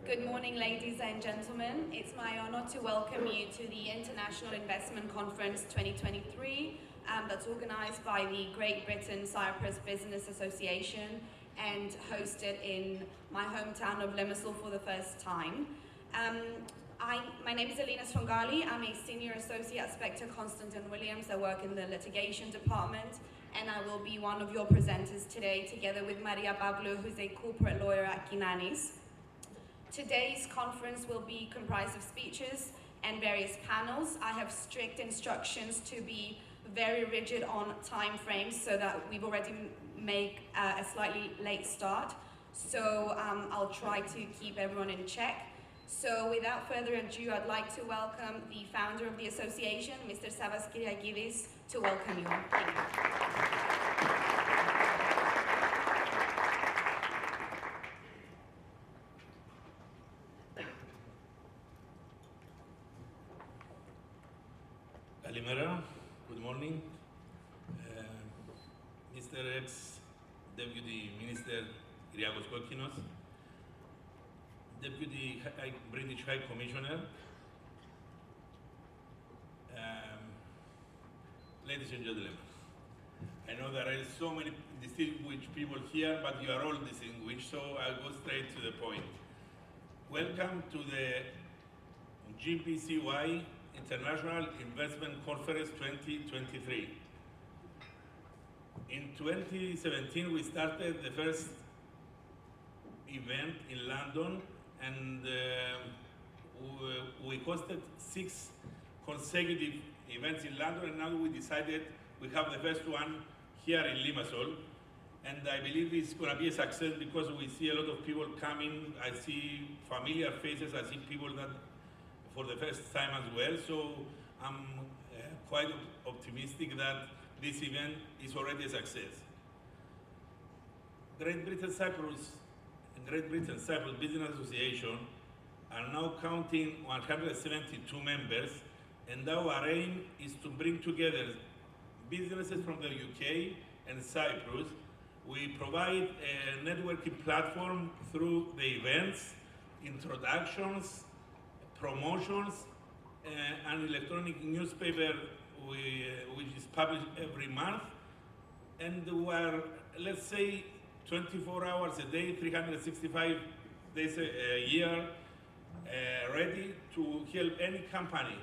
Good morning, ladies and gentlemen. It's my honor to welcome you to the International Investment Conference 2023 that's organized by the Great Britain-Cyprus Business Association and hosted in my hometown of Limassol for the first time. My name is Alina Srongali. I'm a Senior Associate at Spector Constantin Williams. I work in the litigation department, and I will be one of your presenters today together with Maria Pavlou, who's a corporate lawyer at Ginanis. Today's conference will be comprised of speeches and various panels. I have strict instructions to be very rigid on time frames so that we've already made a slightly late start. So I'll try to keep everyone in check. So without further ado, I'd like to welcome the founder of the association, Mr. Savas Kyriakidis, to welcome you. Thank you. Kalimera, good morning. Mr. Ex-Deputy Minister Kyriakos Kokkinos, Deputy British High Commissioner, ladies and gentlemen, I know there are so many distinguished people here, but you are all distinguished, so I'll go straight to the point. Welcome to the Gbcy International Investment Conference 2023. In 2017, we started the first event in London, and we hosted 6 consecutive events in London, and now we decided we have the first one here in Limassol. And I believe it's going to be a success because we see a lot of people coming. I see familiar faces. I see people that for the first time as well. So I'm quite optimistic that this event is already a success. Great Britain-Cyprus and Great Britain-Cyprus Business Association are now counting 172 members, and our aim is to bring together businesses from the UK and Cyprus. We provide a networking platform through the events, introductions, promotions, an electronic newspaper which is published every month, and we are, let's say, 24 hours a day, 365 days a year, ready to help any company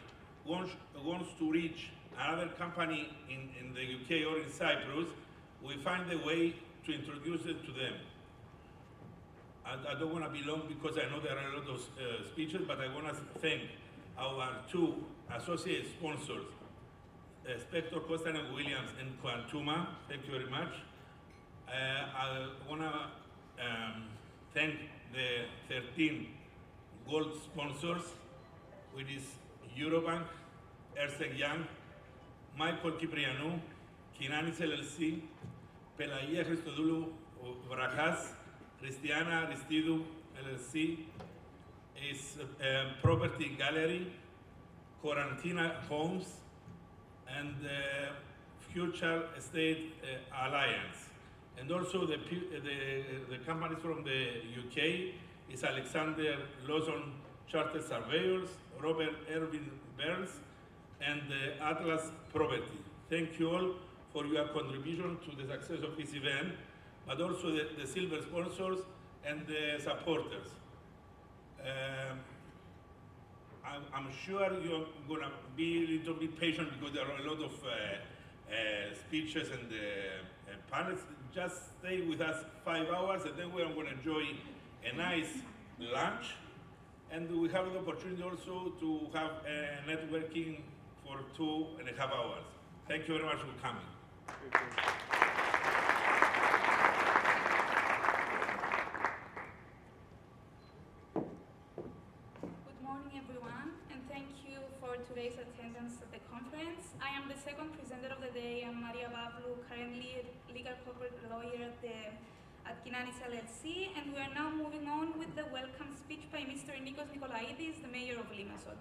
wants to reach another company in the UK or in Cyprus. We find a way to introduce it to them. I don't want to be long because I know there are a lot of speeches, but I want to thank our 2 associate sponsors, Spector Constantin Williams and Quantuma. Thank you very much. I want to thank the 13 gold sponsors, which is Eurobank, Ernst & Young, Michael Kyprianou, Ginanis LLC, Pelagia Christodoulou Vrachas, Christiana Aristidou LLC, is Property Gallery, Quarantina Homes, and Future Estate Alliance. And also the companies from the UK is Alexander Lawson Chartered Surveyors, Robert Erwin Burns, and Atlas Property. Thank you all for your contribution to the success of this event, but also the silver sponsors and the supporters. I'm sure you're going to be a little bit patient because there are a lot of speeches and panels. Just stay with us 5 hours, and then we're going to enjoy a nice lunch. And we have the opportunity also to have networking for 2.5 hours. Thank you very much for coming. Good morning, everyone, and thank you for today's attendance at the conference. I am the second presenter of the day. I'm Maria Pavlou, currently legal corporate lawyer at Ginanis LLC, and we are now moving on with the welcome speech by Mr. Nikos Nikolaidis, the mayor of Limassol.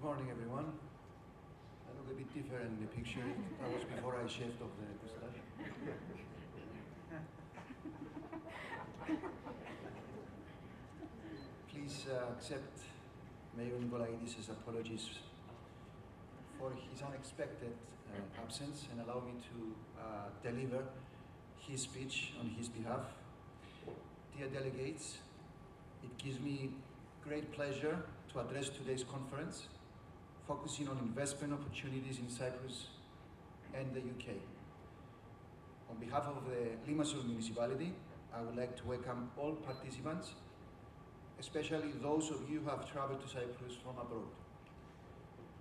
morning, everyone. I look a bit different in the picture. That was before I shaved off the mustache. Please accept Mayor Nikolaidis' apologies for his unexpected absence and allow me to deliver his speech on his behalf. Dear delegates, it gives me great pleasure to address today's conference, focusing on investment opportunities in Cyprus and the UK. On behalf of the Limassol municipality, I would like to welcome all participants, especially those of you who have traveled to Cyprus from abroad.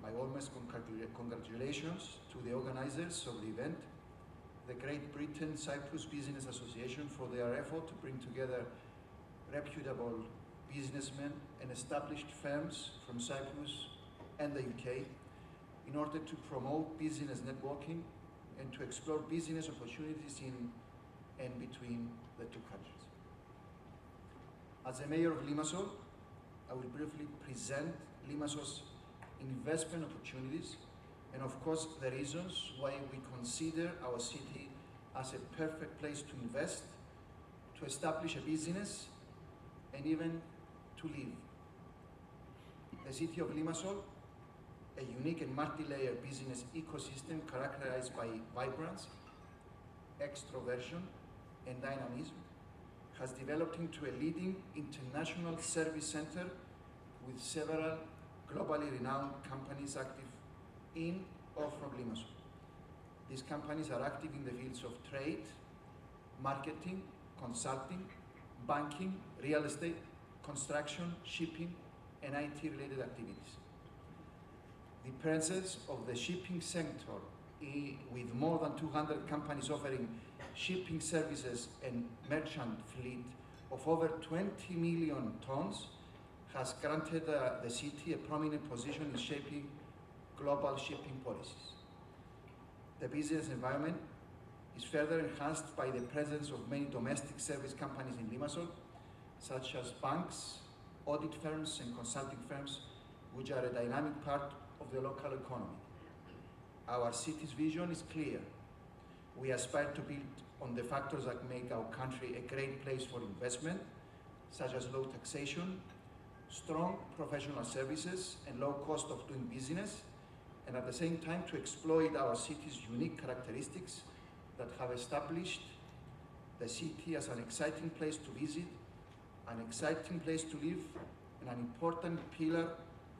My warmest congratulations to the organizers of the event, the Great Britain-Cyprus Business Association, for their effort to bring together reputable businessmen and established firms from Cyprus and the UK in order to promote business networking and to explore business opportunities in and between the two countries. As the mayor of Limassol, I will briefly present Limassol's investment opportunities and of course the reasons why we consider our city as a perfect place to invest, to establish a business and even to live. The city of Limassol, a unique and multi-layer business ecosystem characterized by vibrance, extroversion, and dynamism, has developed into a leading international service center with several globally renowned companies active in or from Limassol. These companies are active in the fields of trade, marketing, consulting, banking, real estate, construction, shipping, and IT-related activities. The presence of the shipping sector with more than 200 companies offering shipping services and merchant fleet of over 20 million tons has granted the city a prominent position in shaping global shipping policies. The business environment is further enhanced by the presence of many domestic service companies in Limassol, such as banks, audit firms, and consulting firms, which are a dynamic part of the local economy. Our city's vision is clear. We aspire to build on the factors that make our country a great place for investment, such as low taxation, strong professional services, and low cost of doing business, and at the same time to exploit our city's unique characteristics that have established the city as an exciting place to visit, an exciting place to live, and an important pillar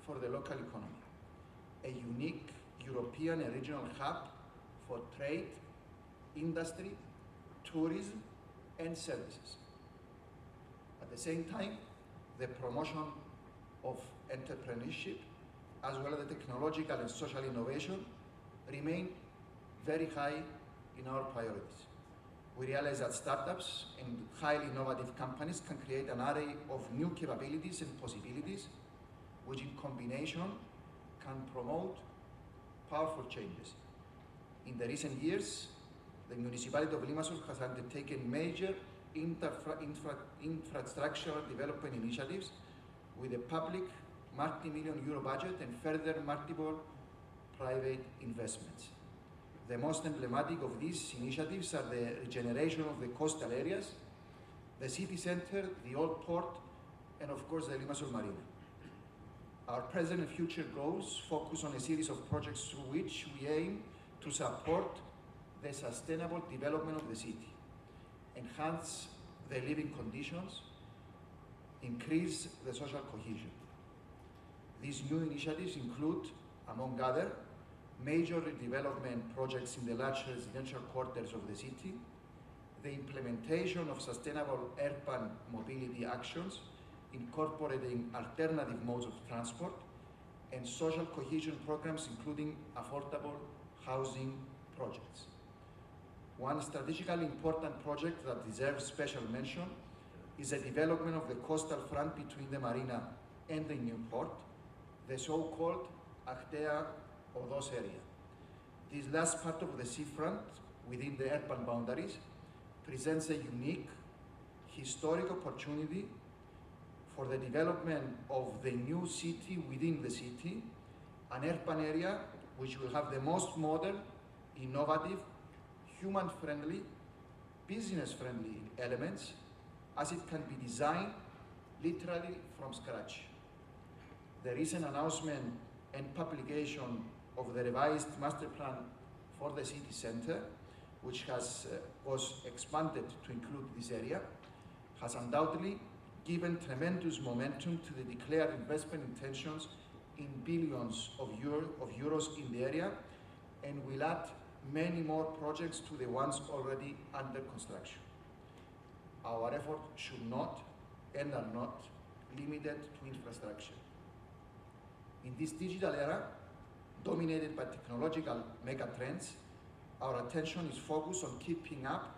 for the local economy. A unique European and regional hub for trade, industry, tourism, and services. At the same time, the promotion of entrepreneurship, as well as the technological and social innovation, remain very high in our priorities. We realize that startups and highly innovative companies can create an array of new capabilities and possibilities, which in combination can promote powerful changes. In the recent years, the municipality of Limassol has undertaken major infrastructural development initiatives with a public multi-million euro budget and further multiple private investments. The most emblematic of these initiatives are the regeneration of the coastal areas, the city center, the old port, and of course the Limassol Marina. Our present and future goals focus on a series of projects through which we aim to support the sustainable development of the city, enhance the living conditions, increase the social cohesion. These new initiatives include, among other, major redevelopment projects in the large residential quarters of the city, the implementation of sustainable urban mobility actions, incorporating alternative modes of transport, and social cohesion programs including affordable housing projects. One strategically important project that deserves special mention is the development of the coastal front between the marina and the new port, the so-called Achtea Odos area. This last part of the seafront within the urban boundaries presents a unique historic opportunity for the development of the new city within the city an urban area which will have the most modern, innovative, human-friendly, business-friendly elements, as it can be designed literally from scratch. The recent announcement and publication of the revised master plan for the city centre, which was expanded to include this area, has undoubtedly given tremendous momentum to the declared investment intentions in billions of euros in the area, and will add many more projects to the ones already under construction. Our efforts should not and are not limited to infrastructure. In this digital era, dominated by technological megatrends, our attention is focused on keeping up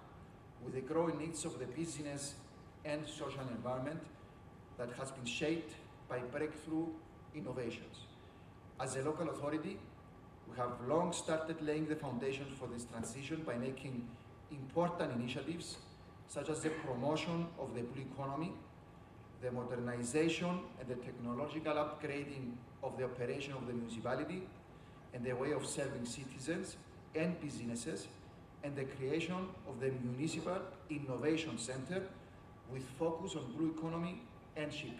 with the growing needs of the business and social environment that has been shaped by breakthrough innovations. As a local authority, we have long started laying the foundation for this transition by making important initiatives such as the promotion of the blue economy, the modernization and the technological upgrading of the operation of the municipality and the way of serving citizens and businesses, and the creation of the Municipal Innovation Center with focus on blue economy and shipping.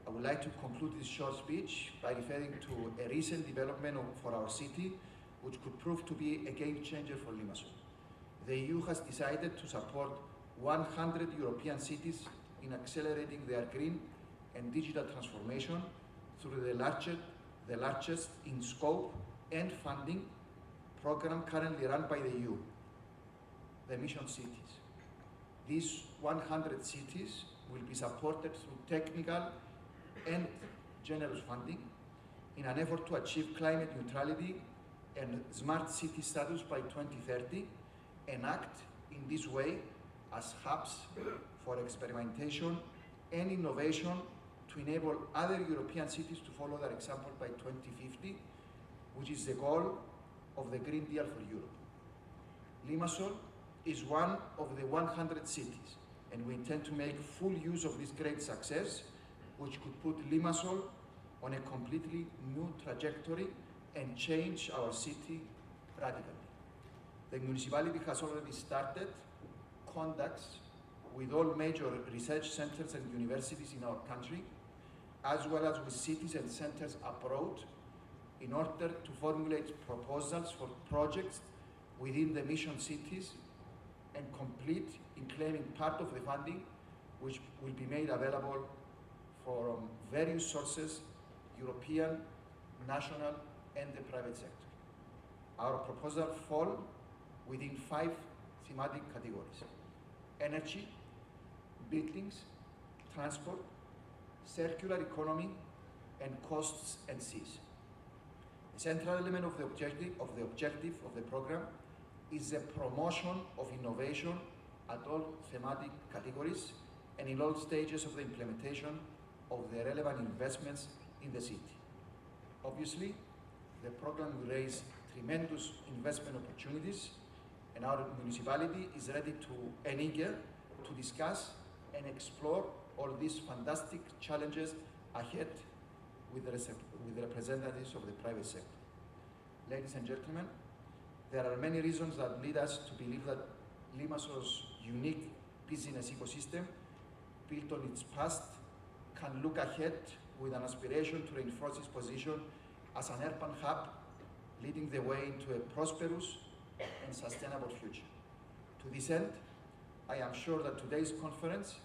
I would like to conclude this short speech by referring to a recent development for our city, which could prove to be a game changer for Limassol. The EU has decided to support 100 European cities in accelerating their green and digital transformation through the largest in scope and funding program currently run by the EU, the Mission Cities. These 100 cities will be supported through technical and generous funding in an effort to achieve climate neutrality and smart city status by 2030, and act in this way as hubs for experimentation and innovation to enable other European cities to follow their example by 2050, which is the goal of the Green Deal for Europe. Limassol is one of the 100 cities, and we intend to make full use of this great success, which could put Limassol on a completely new trajectory and change our city radically. The municipality has already started contacts with all major research centers and universities in our country, as well as with cities and centers abroad, in order to formulate proposals for projects within the mission cities and complete in claiming part of the funding, which will be made available from various sources, European, national, and the private sector. Our proposals fall within 5 thematic categories: energy, buildings, transport, circular economy, and coasts and seas. The central element of the objective of the program is the promotion of innovation at all thematic categories and in all stages of the implementation of the relevant investments in the city. Obviously, the program will raise tremendous investment opportunities, and our municipality is ready to and eager to discuss and explore all these fantastic challenges ahead with the representatives of the private sector. Ladies and gentlemen, there are many reasons that lead us to believe that Limassol's unique business ecosystem, built on its past, can look ahead with an aspiration to reinforce its position as an urban hub, leading the way into a prosperous and sustainable future. To this end, I am sure that today's conference,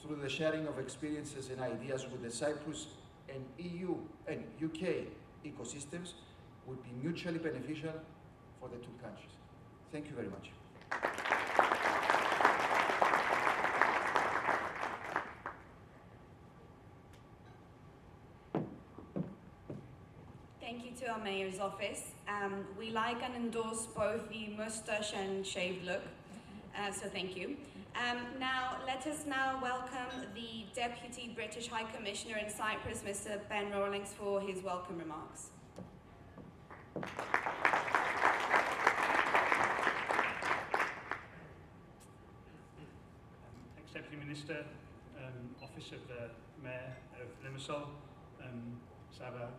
through the sharing of experiences and ideas with the Cyprus and EU and UK ecosystems, will be mutually beneficial for the two countries. Thank you very much. Thank you to our Mayor's office. We like and endorse both the moustache and shaved look, so thank you. Now, let us now welcome the Deputy British High Commissioner in Cyprus, Mr. Ben Rawlings, for his welcome remarks. Thanks, Deputy Minister, Office of the Mayor of Limassol, Saba,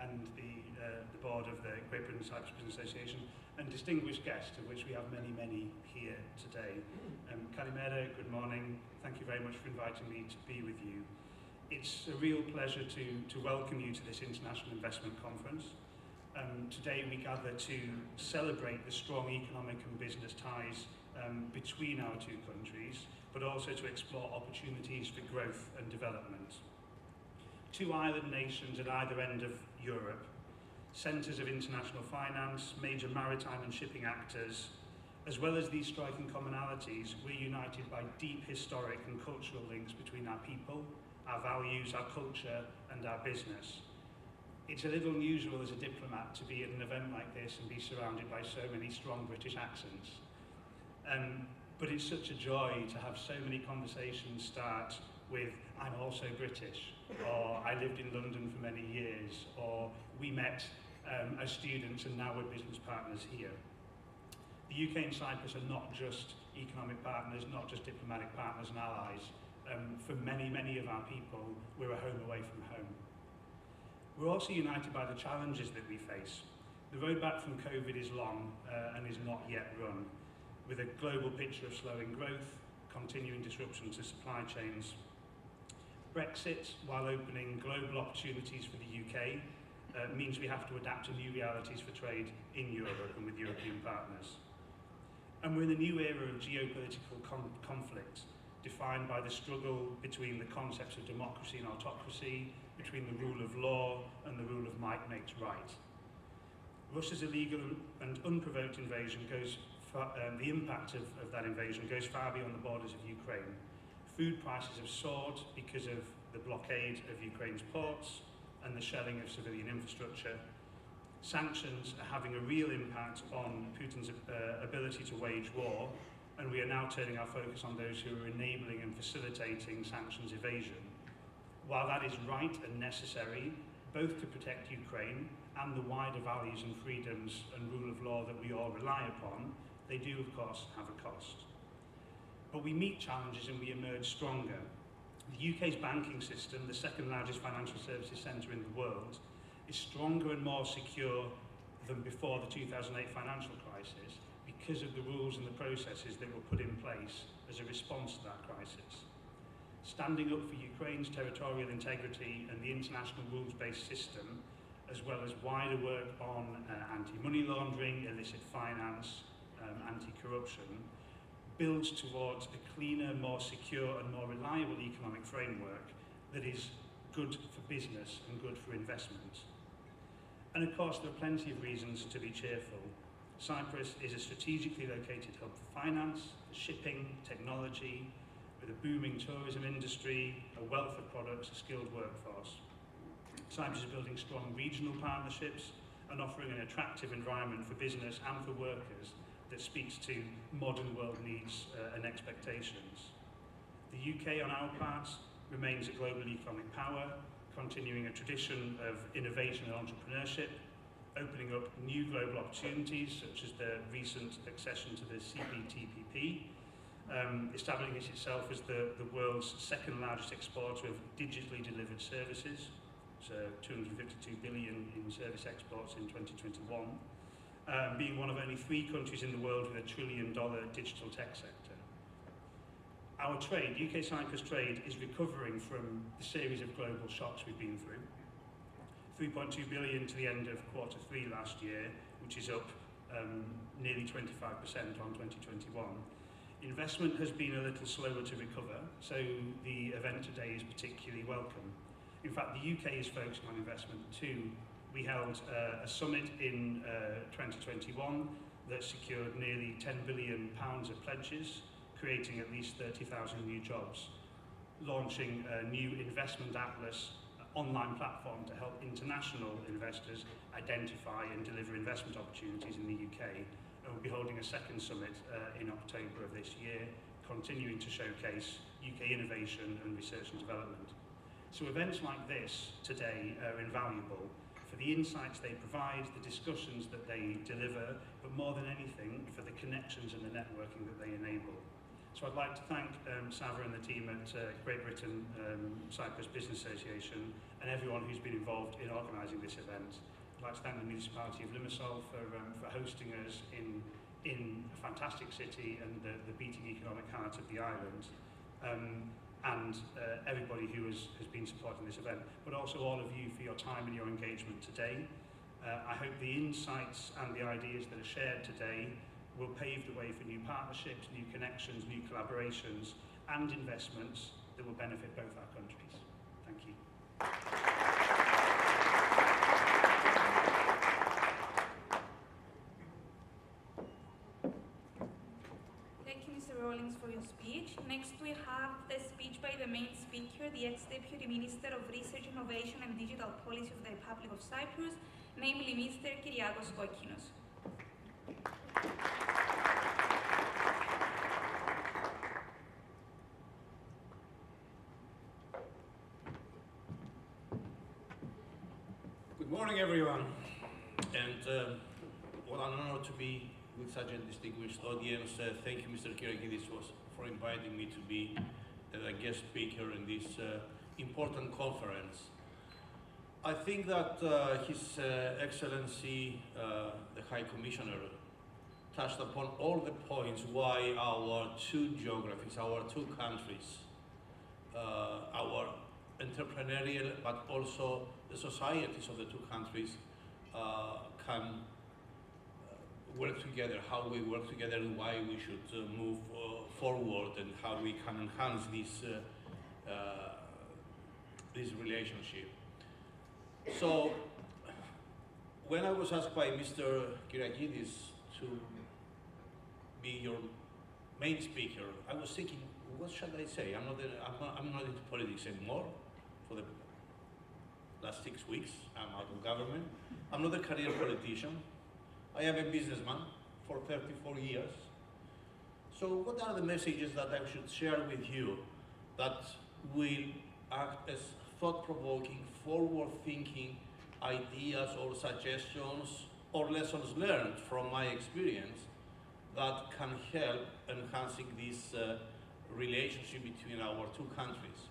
and the board of the Great Britain-Cyprus Business Association, and distinguished guests, of which we have many, many here today. Kalimera, good morning. Thank you very much for inviting me to be with you. It's a real pleasure to welcome you to this International Investment Conference. Today we gather to celebrate the strong economic and business ties between our two countries, but also to explore opportunities for growth and development. Two island nations at either end of Europe, centres of international finance, major maritime and shipping actors, as well as these striking commonalities, we're united by deep historic and cultural links between our people, our values, our culture, and our business. It's a little unusual as a diplomat to be at an event like this and be surrounded by so many strong British accents. But it's such a joy to have so many conversations start with, I'm also British, or I lived in London for many years, or we met as students and now we're business partners here. The UK and Cyprus are not just economic partners, not just diplomatic partners and allies. For many, many of our people, we're a home away from home. We're also united by the challenges that we face. The road back from COVID is long and is not yet run, with a global picture of slowing growth, continuing disruption to supply chains. Brexit, while opening global opportunities for the UK, means we have to adapt to new realities for trade in Europe and with European partners. And we're in a new era of geopolitical conflict, defined by the struggle between the concepts of democracy and autocracy, between the rule of law and the rule of might makes right. Russia's illegal and unprovoked invasion goes the impact of that invasion goes far beyond the borders of Ukraine. Food prices have soared because of the blockade of Ukraine's ports and the shelling of civilian infrastructure. Sanctions are having a real impact on Putin's ability to wage war, and we are now turning our focus on those who are enabling and facilitating sanctions evasion. While that is right and necessary, both to protect Ukraine and the wider values and freedoms and rule of law that we all rely upon, they do, of course, have a cost. But we meet challenges and we emerge stronger. The UK's banking system, the second largest financial services centre in the world, is stronger and more secure than before the 2008 financial crisis because of the rules and the processes that were put in place as a response to that crisis. Standing up for Ukraine's territorial integrity and the international rules-based system, as well as wider work on anti-money laundering, illicit finance, anti-corruption, builds towards a cleaner, more secure and more reliable economic framework that is good for business and good for investment. And of course, there are plenty of reasons to be cheerful. Cyprus is a strategically located hub for finance, for shipping, technology, with a booming tourism industry, a wealth of products, a skilled workforce. Cyprus is building strong regional partnerships and offering an attractive environment for business and for workers that speaks to modern world needs and expectations. The UK, on our part, remains a global economic power, continuing a tradition of innovation and entrepreneurship, opening up new global opportunities, such as the recent accession to the CPTPP, establishing itself as the world's second largest exporter of digitally delivered services, so 252 billion in service exports in 2021, being one of only 3 countries in the world with $1 trillion digital tech sector. Our trade, UK-Cyprus trade, is recovering from the series of global shocks we've been through. 3.2 billion to the end of Q3 last year, which is up nearly 25% on 2021. Investment has been a little slower to recover, so the event today is particularly welcome. In fact, the UK is focusing on investment too. We held a summit in 2021 that secured nearly £10 billion of pledges, creating at least 30,000 new jobs, launching a new investment atlas online platform to help international investors identify and deliver investment opportunities in the UK. And we'll be holding a second summit in October of this year, continuing to showcase UK innovation and research and development. So events like this today are invaluable for the insights they provide, the discussions that they deliver, but more than anything, for the connections and the networking that they enable. So I'd like to thank Sava and the team at Great Britain-Cyprus Business Association and everyone who's been involved in organising this event. I'd like to thank the municipality of Limassol for hosting us in a fantastic city and the beating economic heart of the island. And everybody who has been supporting this event, but also all of you for your time and your engagement today. I hope the insights and the ideas that are shared today will pave the way for new partnerships, new connections, new collaborations, and investments that will benefit both our countries. Thank you. Thank you, Mr. Rawlings, for your speech. Next, we have the speech by the main speaker, the ex-Deputy Minister of Research, Innovation and Digital Policy of the Republic of Cyprus, namely Mr. Gbcy. Good morning, everyone, and what an honor to be with such a distinguished audience. Thank you, Mr. Kyriakidis, for inviting me to be a guest speaker in this important conference. I think that His Excellency, the High Commissioner, touched upon all the points why our two geographies, our two countries, our entrepreneurial, but also the societies of the two countries can work together, how we work together and why we should move forward and how we can enhance this relationship. So, when I was asked by Mr. Kyriakidis to be your main speaker, I was thinking, what should I say? I'm not into politics anymore for the last 6 weeks. I'm out of government. I'm not a career politician. I am a businessman for 34 years. So what are the messages that I should share with you that will act as thought-provoking, forward-thinking ideas or suggestions or lessons learned from my experience that can help enhancing this relationship between our two countries?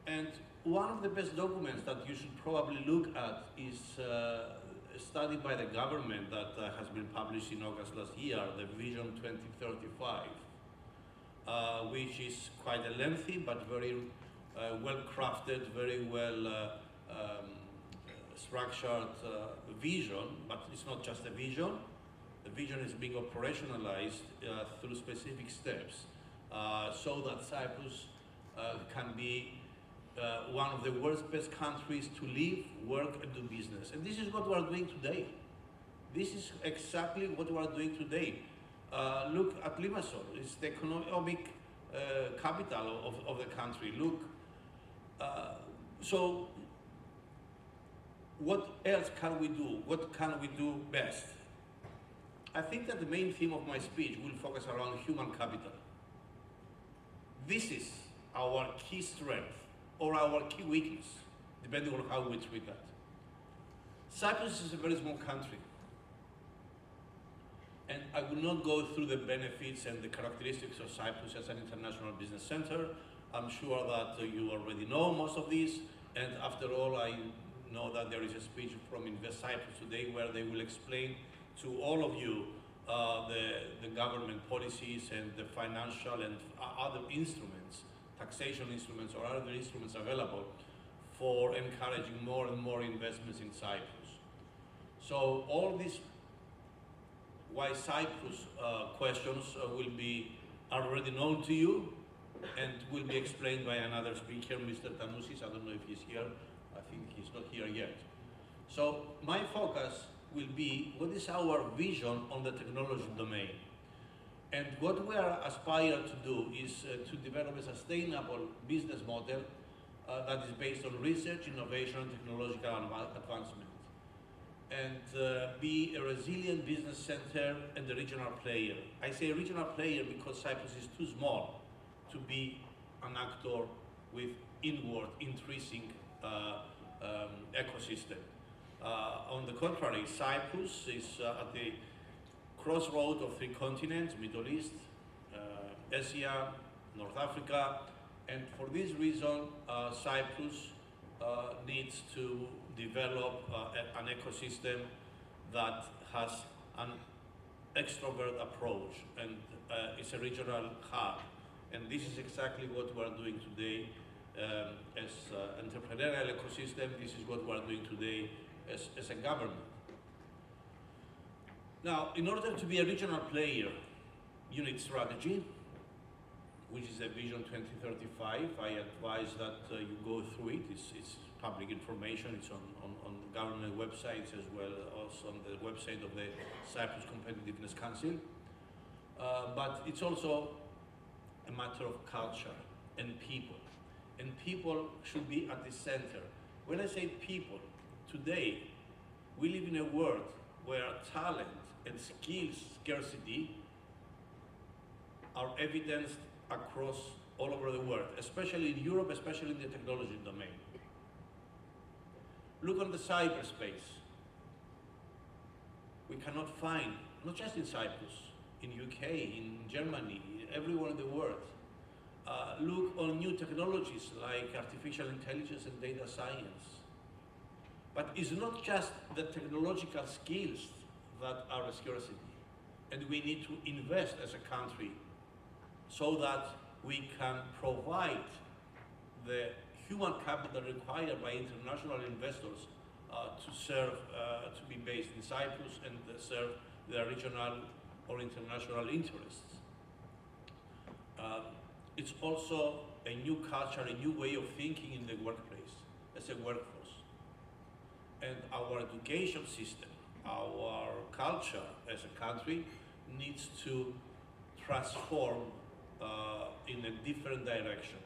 And one of the best documents that you should probably look at is a study by the government that has been published in August last year, the Vision 2035, which is quite a lengthy but very well-crafted, very well structured vision, but it's not just a vision. The vision is being operationalized through specific steps so that Cyprus can be one of the world's best countries to live, work and do business. And this is what we are doing today. This is exactly what we are doing today. Look at Limassol. It's the economic capital of the country. Look, so what else can we do? What can we do best? I think that the main theme of my speech will focus around human capital. This is our key strength or our key weakness, depending on how we treat that. Cyprus is a very small country. And I will not go through the benefits and the characteristics of Cyprus as an international business center. I'm sure that you already know most of these. And after all, I know that there is a speech from Invest Cyprus today where they will explain to all of you the government policies and the financial and other instruments, taxation instruments or other instruments available for encouraging more and more investments in Cyprus. So all these why Cyprus questions are already known to you and will be explained by another speaker, Mr. Tanousis. I don't know if he's here. I think he's not here yet. So my focus will be what is our vision on the technology domain. And what we are aspired to do is to develop a sustainable business model that is based on research, innovation, and technological advancement. And be a resilient business center and a regional player. I say regional player because Cyprus is too small to be an actor with inward, intrinsic ecosystem. On the contrary, Cyprus is at the crossroad of three continents, Middle East, Asia, North Africa, and for this reason, Cyprus needs to develop an ecosystem that has an extrovert approach and is a regional hub. And this is exactly what we're doing today as an entrepreneurial ecosystem. This is what we're doing today as a government. Now, in order to be a regional player, you need strategy, which is a Vision 2035. I advise that you go through it. It's public information. It's on the government websites as well as on the website of the Cyprus Competitiveness Council. But it's also a matter of culture and people. And people should be at the center. When I say people, today we live in a world where talent and skills scarcity are evidenced across all over the world, especially in Europe, especially in the technology domain. Look on the cyberspace. We cannot find, not just in Cyprus, in UK, in Germany, everywhere in the world. Look on new technologies like artificial intelligence and data science. But it's not just the technological skills that are a scarcity. And we need to invest as a country so that we can provide the human capital required by international investors to serve, to be based in Cyprus and serve their regional or international interests. It's also a new culture, a new way of thinking in the workplace, as a workforce. And our education system, our culture as a country needs to transform in a different direction.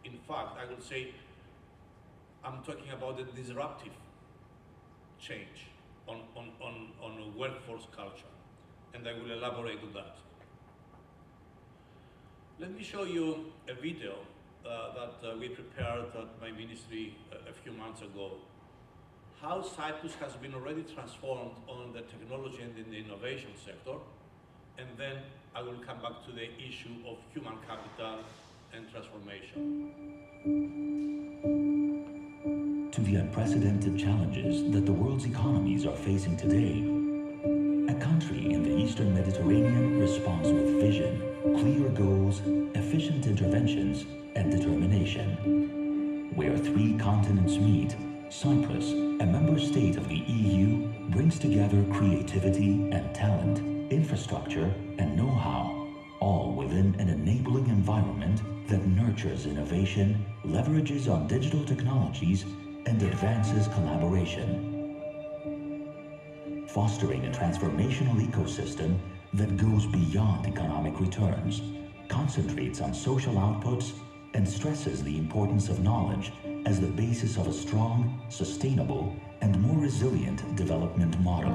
In fact, I would say, I'm talking about a disruptive change on workforce culture, and I will elaborate on that. Let me show you a video that we prepared at my ministry a few months ago. How Cyprus has been already transformed on the technology and in the innovation sector, and then I will come back to the issue of human capital and transformation. To the unprecedented challenges that the world's economies are facing today, a country in the Eastern Mediterranean responds with vision, clear goals, efficient interventions, and determination. Where three continents meet, Cyprus, a member state of the EU, brings together creativity and talent, infrastructure and know-how, all within an enabling environment that nurtures innovation, leverages on digital technologies, and advances collaboration. Fostering a transformational ecosystem that goes beyond economic returns, concentrates on social outputs, and stresses the importance of knowledge as the basis of a strong, sustainable, and more resilient development model.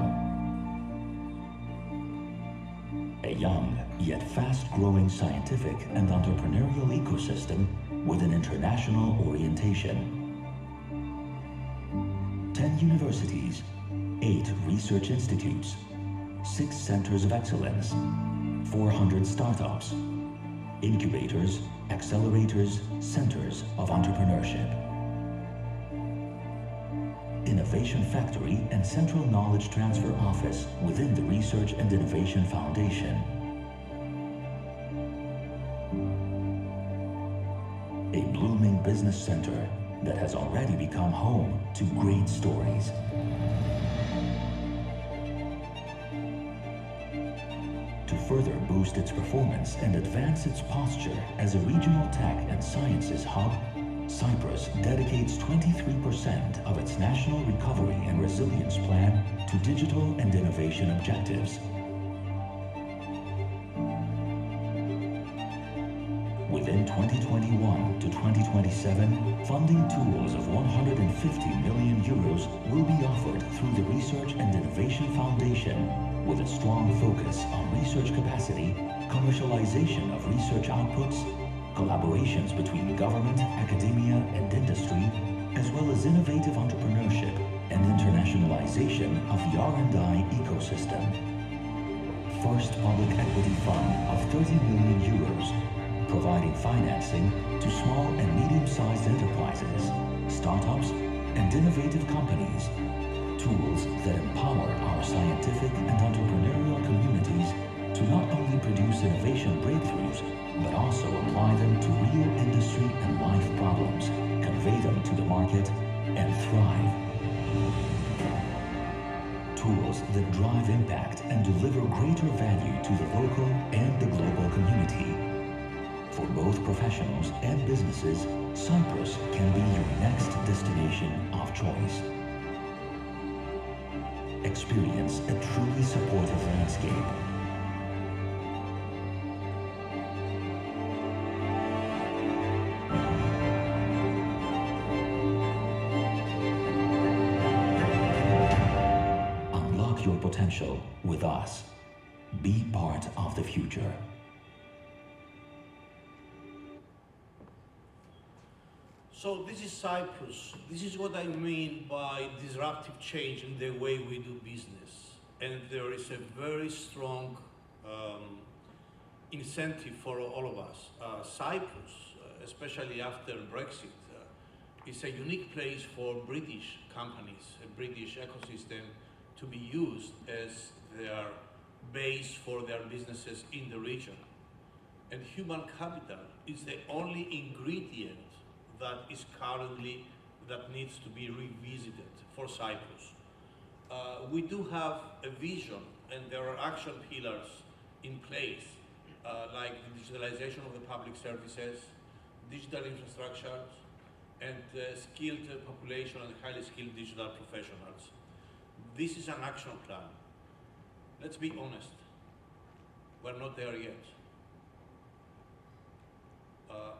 A young, yet fast-growing scientific and entrepreneurial ecosystem with an international orientation. 10 universities, 8 research institutes, 6 centers of excellence, 400 startups, incubators, accelerators, centers of entrepreneurship. Innovation Factory and Central Knowledge Transfer Office within the Research and Innovation Foundation. A blooming business center that has already become home to great stories. To further boost its performance and advance its posture as a regional tech and sciences hub, Cyprus dedicates 23% of its National Recovery and Resilience Plan to digital and innovation objectives. Within 2021 to 2027, funding tools of 150 million euros will be offered through the Research and Innovation Foundation, with a strong focus on research capacity, commercialization of research outputs, collaborations between government, academia, and industry, as well as innovative entrepreneurship and internationalization of the R&I ecosystem. first public equity fund of 30 million euros, providing financing to small and medium-sized enterprises, startups, and innovative companies. Tools that empower our scientific and entrepreneurial communities to not only produce innovation breakthroughs, but also apply them to real industry and life problems, convey them to the market, and thrive. Tools that drive impact and deliver greater value to the local and the global community. For both professionals and businesses, Cyprus can be your next destination of choice. Experience a truly supportive landscape. Unlock your potential with us. Be part of the future. So this is Cyprus. This is what I mean by disruptive change in the way we do business. And there is a very strong incentive for all of us. Cyprus, especially after Brexit, is a unique place for British companies, a British ecosystem, to be used as their base for their businesses in the region. And human capital is the only ingredient that needs to be revisited for Cyprus. We do have a vision, and there are action pillars in place, like the digitalization of the public services, digital infrastructure, and skilled population and highly skilled digital professionals. This is an action plan. Let's be honest, we're not there yet.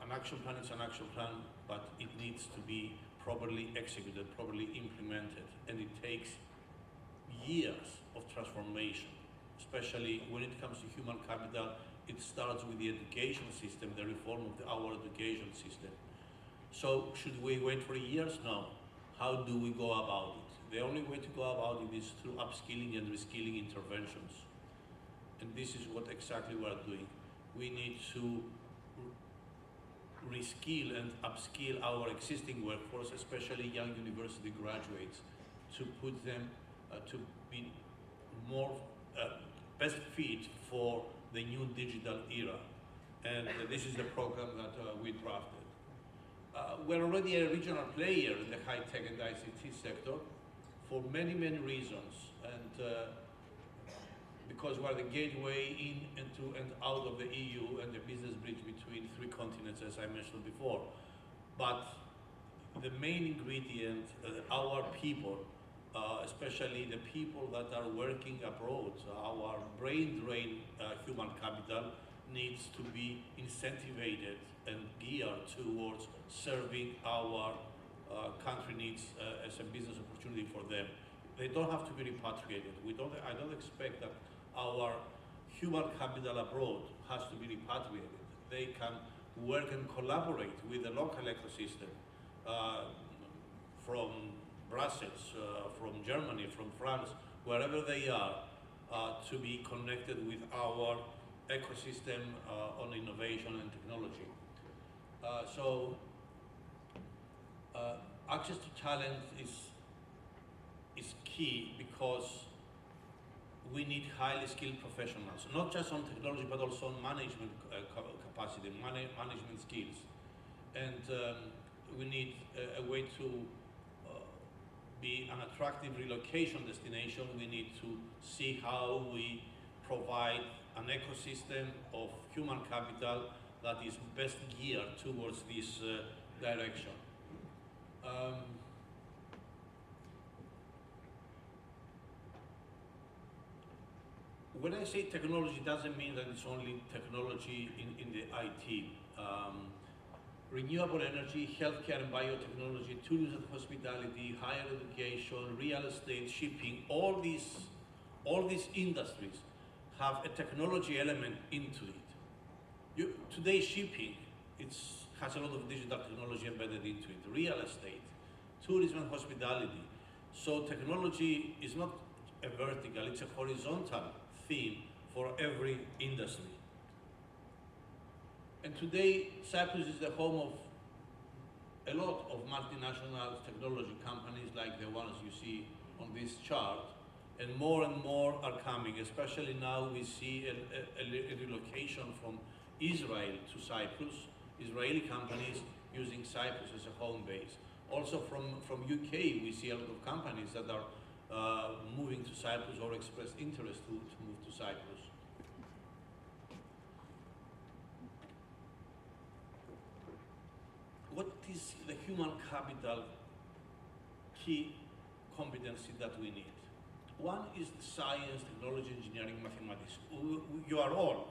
An action plan is an action plan, but it needs to be properly executed, properly implemented, and it takes years of transformation, especially when it comes to human capital. It starts with the education system, the reform of our education system. So should we wait for years? No. How do we go about it? The only way to go about it is through upskilling and reskilling interventions. And this is what exactly we're doing. We need to reskill and upskill our existing workforce, especially young university graduates, to put them to be more best fit for the new digital era. And this is the program that we drafted. We're already a regional player in the high-tech and ICT sector for many, many reasons. And because we're the gateway in and out of the EU and the business bridge between three continents, as I mentioned before. But the main ingredient, our people, especially the people that are working abroad, our brain drain human capital needs to be incentivized and geared towards serving our country needs as a business opportunity for them. They don't have to be repatriated. I don't expect that our human capital abroad has to be repatriated. They can work and collaborate with the local ecosystem from Brussels, from Germany, from France, wherever they are, to be connected with our ecosystem on innovation and technology. Access to talent is key because we need highly skilled professionals, not just on technology, but also on management capacity, management skills. And we need a way to be an attractive relocation destination. We need to see how we provide an ecosystem of human capital that is best geared towards this direction. When I say technology, it doesn't mean that it's only technology in the IT. Renewable energy, healthcare and biotechnology, tourism and hospitality, higher education, real estate, shipping, all these industries have a technology element into it. Today shipping, has a lot of digital technology embedded into it. Real estate, tourism and hospitality. So technology is not a vertical, it's a horizontal theme for every industry. And today, Cyprus is the home of a lot of multinational technology companies like the ones you see on this chart, and more are coming, especially now we see a relocation from Israel to Cyprus, Israeli companies using Cyprus as a home base. Also from UK, we see a lot of companies that are moving to Cyprus or express interest to move to Cyprus. What is the human capital key competency that we need? One is the science, technology, engineering, mathematics. You are all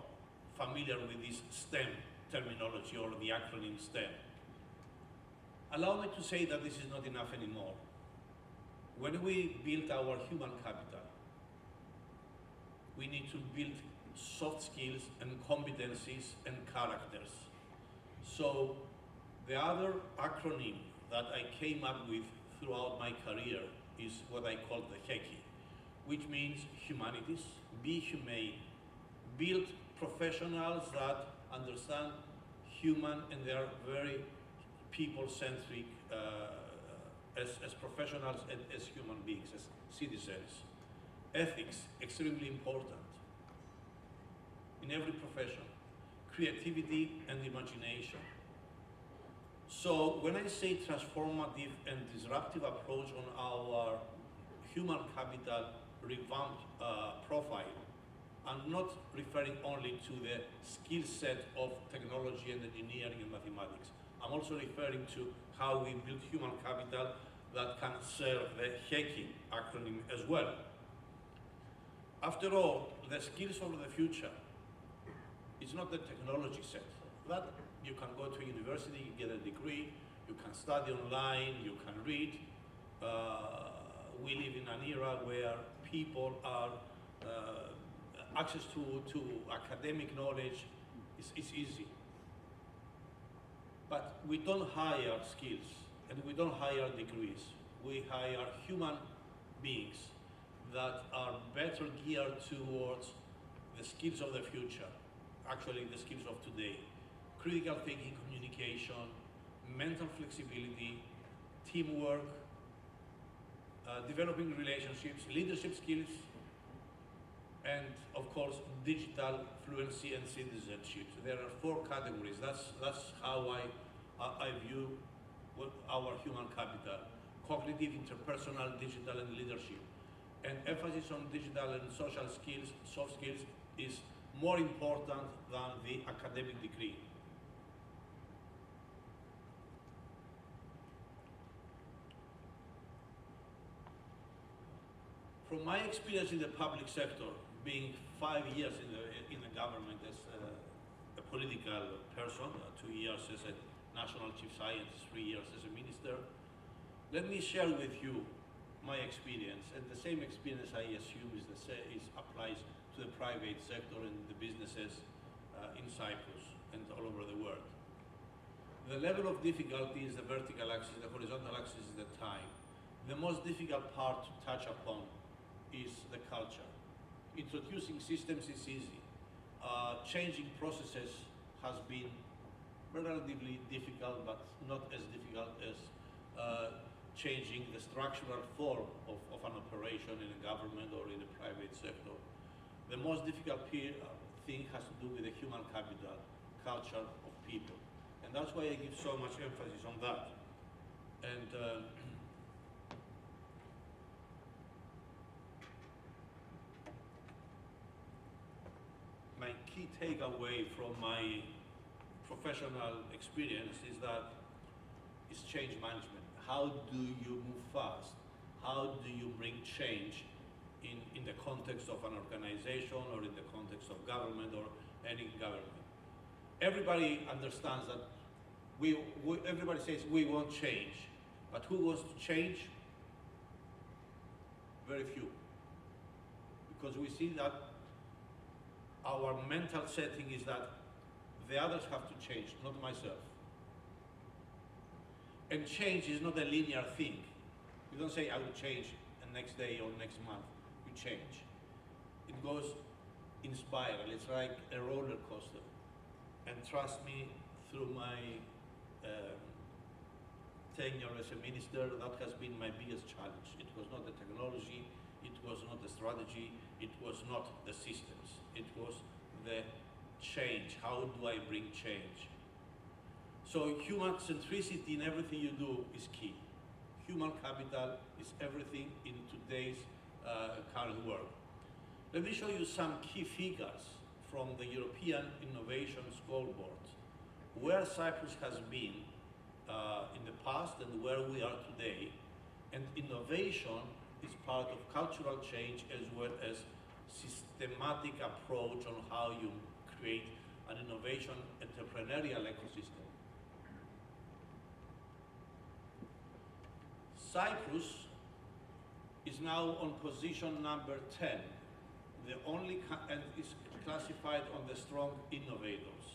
familiar with this STEM terminology or the acronym STEM. Allow me to say that this is not enough anymore. When we build our human capital, we need to build soft skills and competencies and characters. So the other acronym that I came up with throughout my career is what I call the HECI, which means humanities, be humane, build professionals that understand human and they are very people-centric as professionals and as human beings, as citizens. Ethics, extremely important in every profession. Creativity and imagination. So when I say transformative and disruptive approach on our human capital revamped profile, I'm not referring only to the skill set of technology and engineering and mathematics. I'm also referring to how we build human capital that can serve the HECI acronym as well. After all, the skills of the future is not the technology set. That you can go to university, you get a degree, you can study online, you can read. We live in an era where people are, access to academic knowledge is easy. But we don't hire skills and we don't hire degrees. We hire human beings that are better geared towards the skills of the future, actually the skills of today. Critical thinking, communication, mental flexibility, teamwork, developing relationships, leadership skills, and of course, digital fluency and citizenship. There are 4 categories. That's how I view our human capital. Cognitive, interpersonal, digital, and leadership. And emphasis on digital and social skills, soft skills, is more important than the academic degree. From my experience in the public sector, being 5 years in the government as a political person, 2 years as a national chief scientist, 3 years as a minister, let me share with you my experience, and the same experience I assume applies to the private sector and the businesses in Cyprus and all over the world. The level of difficulty is the vertical axis, the horizontal axis is the time. The most difficult part to touch upon is the culture. Introducing systems is easy. Changing processes has been relatively difficult, but not as difficult as changing the structural form of an operation in a government or in the private sector. The most difficult thing has to do with the human capital, culture of people. And that's why I give so much emphasis on that. And my key takeaway from my professional experience is that it's change management. How do you move fast? How do you bring change in the context of an organization or in the context of government or any government? Everybody understands that everybody says we want change, but who wants to change? Very few. Because we see that our mental setting is that the others have to change, not myself. And change is not a linear thing. You don't say, I will change the next day or next month. You change. It goes in spiral. It's like a roller coaster. And trust me, through my tenure as a minister, that has been my biggest challenge. It was not the technology, it was not the strategy, it was not the systems. It was the change. How do I bring change? So human centricity in everything you do is key. Human capital is everything in today's current world. Let me show you some key figures from the European Innovation Scoreboard, where Cyprus has been in the past and where we are today. And innovation is part of cultural change as well as systematic approach on how you create an innovation entrepreneurial ecosystem. Cyprus is now on position number 10, the only and is classified on the strong innovators.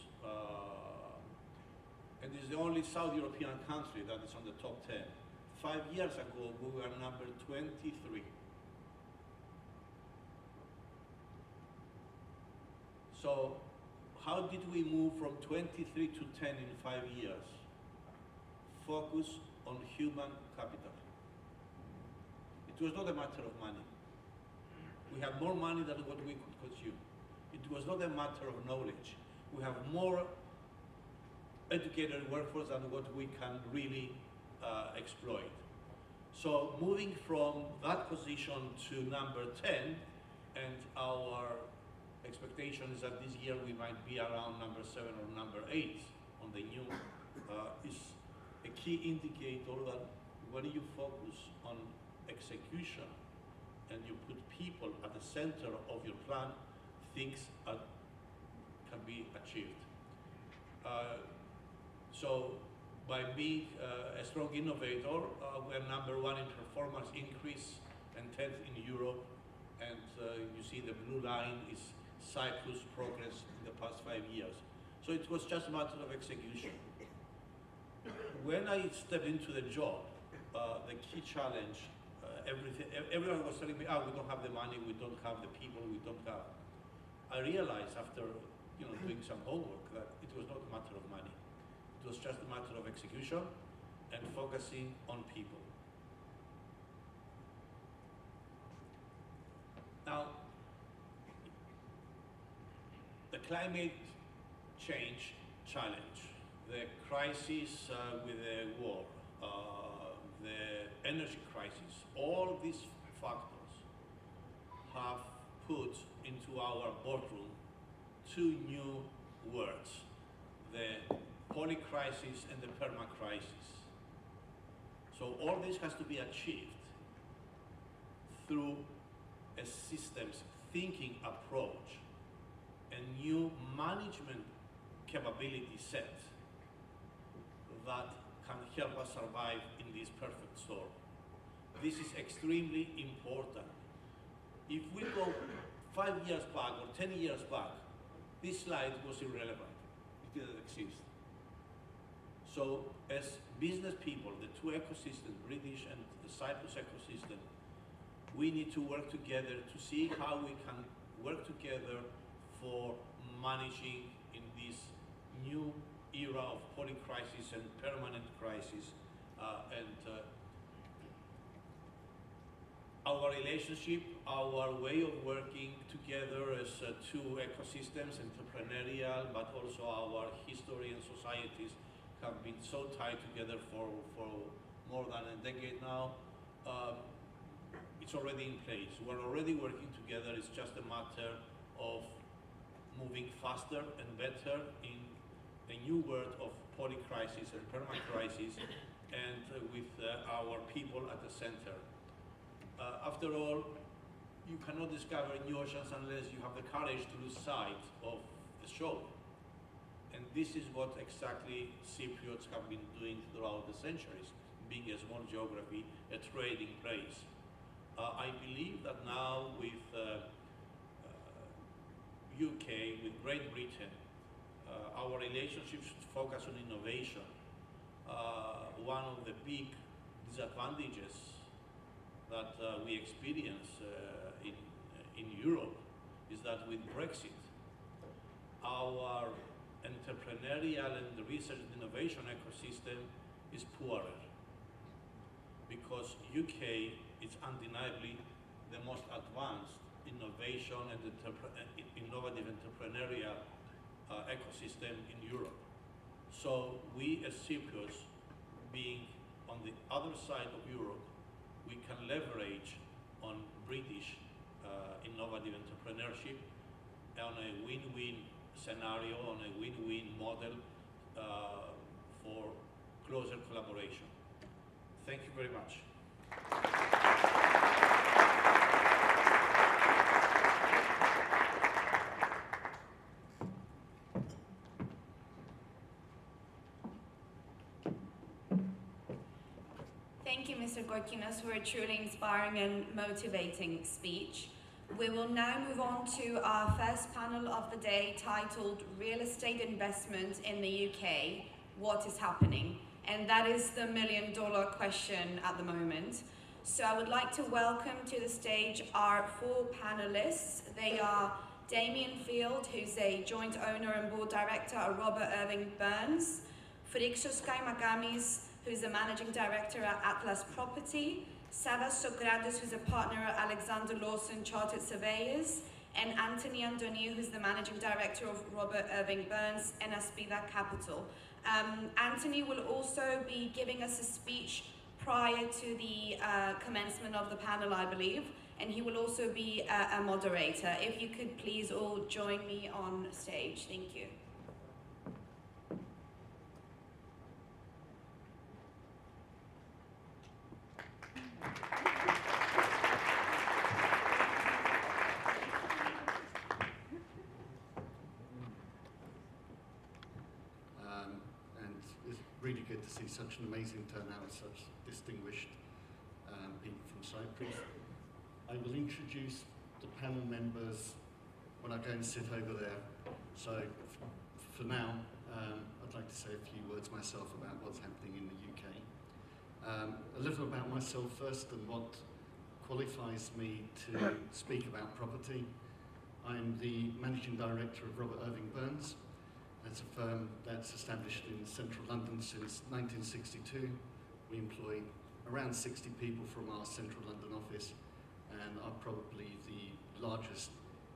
And is the only South European country that is on the top 10. 5 years ago, we were number 23. So how did we move from 23 to 10 in 5 years? Focus on human capital. It was not a matter of money. We have more money than what we could consume. It was not a matter of knowledge. We have more educated workforce than what we can really exploit. So moving from that position to number 10, and our expectation is that this year we might be around number 7 or number 8 on the new, is a key indicator that when you focus on execution and you put people at the center of your plan, things can be achieved. So by being a strong innovator, we're number 1 in performance increase and 10th in Europe. And you see the blue line is Cyprus progress in the past 5 years. So it was just a matter of execution. When I stepped into the job, the key challenge, everyone was telling me, we don't have the money, we don't have the people, we don't have. I realized after doing some homework that it was not a matter of money. It was just a matter of execution and focusing on people. Now, the climate change challenge, the crisis with the war, the energy crisis, all these factors have put into our boardroom 2 new words, the polycrisis and the permacrisis. So all this has to be achieved through a systems thinking approach, a new management capability set that can help us survive in this perfect storm. This is extremely important. If we go 5 years back or 10 years back, this slide was irrelevant. It didn't exist. So as business people, the 2 ecosystems, British and the Cyprus ecosystem, we need to work together to see how we can work together for managing in this new era of polycrisis and permanent crisis. Our relationship, our way of working together as 2 ecosystems, entrepreneurial, but also our history and societies have been so tied together for more than a decade now. It's already in place. We're already working together. It's just a matter of moving faster and better in a new world of polycrisis and permacrisis, and with our people at the center. After all, you cannot discover new oceans unless you have the courage to lose sight of the shore. And this is what exactly Cypriots have been doing throughout the centuries, being a small geography, a trading place. I believe that now with UK, with Great Britain, our relationship should focus on innovation. One of the big disadvantages that we experience in Europe is that with Brexit, our entrepreneurial and research and innovation ecosystem is poorer, because UK is undeniably the most advanced innovation and innovative entrepreneurial ecosystem in Europe. So we as Cypriots, being on the other side of Europe, we can leverage on British innovative entrepreneurship on a win-win scenario, on a win-win model for closer collaboration. Thank you very much. Thank you, Mr. Gorkinos, for a truly inspiring and motivating speech. We will now move on to our first panel of the day, titled Real Estate Investment in the UK, What is Happening? And that is the million-dollar question at the moment. So I would like to welcome to the stage our four panelists. They are Damien Field, who's a joint owner and board director at Robert Irving Burns, Frixos Kaimakamis, who's the managing director at Atlas Property, Savas Sokratis, who's a partner at Alexander Lawson Chartered Surveyors, and Anthony Antoniou, who's the managing director of Robert Irving Burns and Aspida Capital. Anthony will also be giving us a speech prior to the commencement of the panel, I believe, and he will also be a moderator. If you could please all join me on stage. Thank you. Really good to see such an amazing turnout, such distinguished people from Cyprus. I will introduce the panel members when I go and sit over there. So for now, I'd like to say a few words myself about what's happening in the UK. A little about myself first and what qualifies me to speak about property. I'm the managing director of Robert Irving Burns. That's a firm that's established in central London since 1962. We employ around 60 people from our central London office and are probably the largest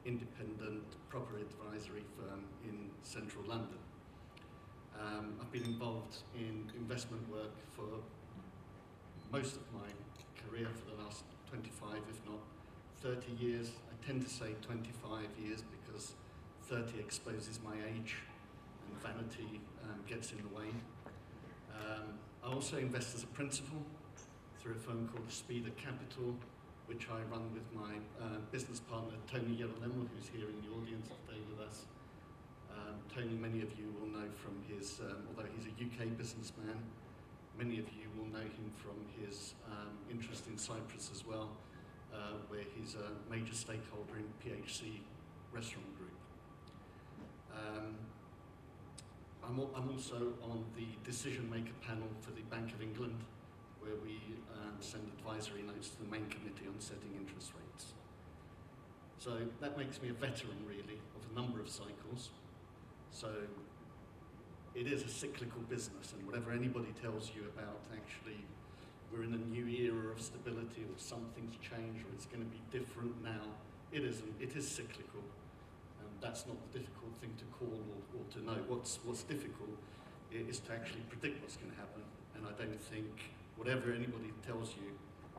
independent property advisory firm in central London. I've been involved in investment work for most of my career for the last 25, if not 30 years. I tend to say 25 years because 30 exposes my age. And vanity gets in the way. I also invest as a principal through a firm called Aspida Capital, which I run with my business partner Tony Yerolemo, who's here in the audience today with us. Tony, many of you will know from his, although he's a UK businessman, many of you will know him from his interest in Cyprus as well, where he's a major stakeholder in PHC Restaurant Group. I'm also on the decision maker panel for the Bank of England, where we send advisory notes to the main committee on setting interest rates. So that makes me a veteran, really, of a number of cycles. So it is a cyclical business, and whatever anybody tells you about actually we're in a new era of stability or something's changed or it's going to be different now, it isn't. It is cyclical. That's not the difficult thing to call or to know. What's difficult is to actually predict what's going to happen. And I don't think, whatever anybody tells you,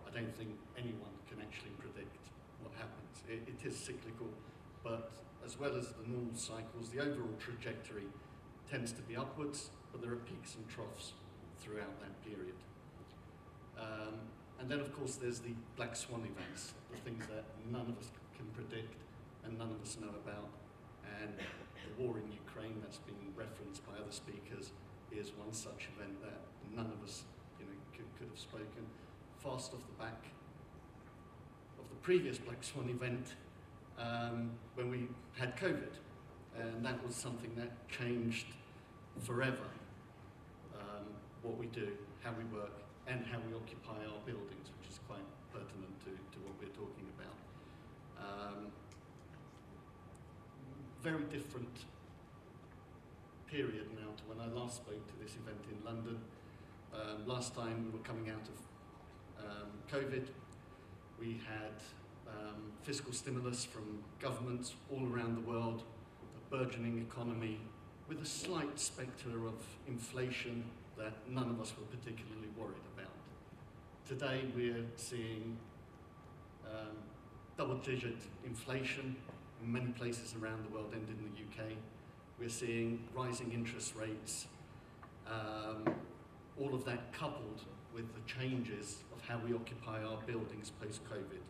I don't think anyone can actually predict what happens. It is cyclical, but as well as the normal cycles, the overall trajectory tends to be upwards, but there are peaks and troughs throughout that period. And then, of course, there's the black swan events, the things that none of us can predict and none of us know about. And the war in Ukraine that's been referenced by other speakers is one such event that none of us could have spoken. Fast off the back of the previous Black Swan event when we had COVID. And that was something that changed forever what we do, how we work, and how we occupy our buildings, which is quite pertinent to what we're talking about. very different period now to when I last spoke to this event in London. Last time we were coming out of COVID. We had fiscal stimulus from governments all around the world, a burgeoning economy with a slight spectre of inflation that none of us were particularly worried about. Today we're seeing double-digit inflation in many places around the world and in the UK. We're seeing rising interest rates, all of that coupled with the changes of how we occupy our buildings post-COVID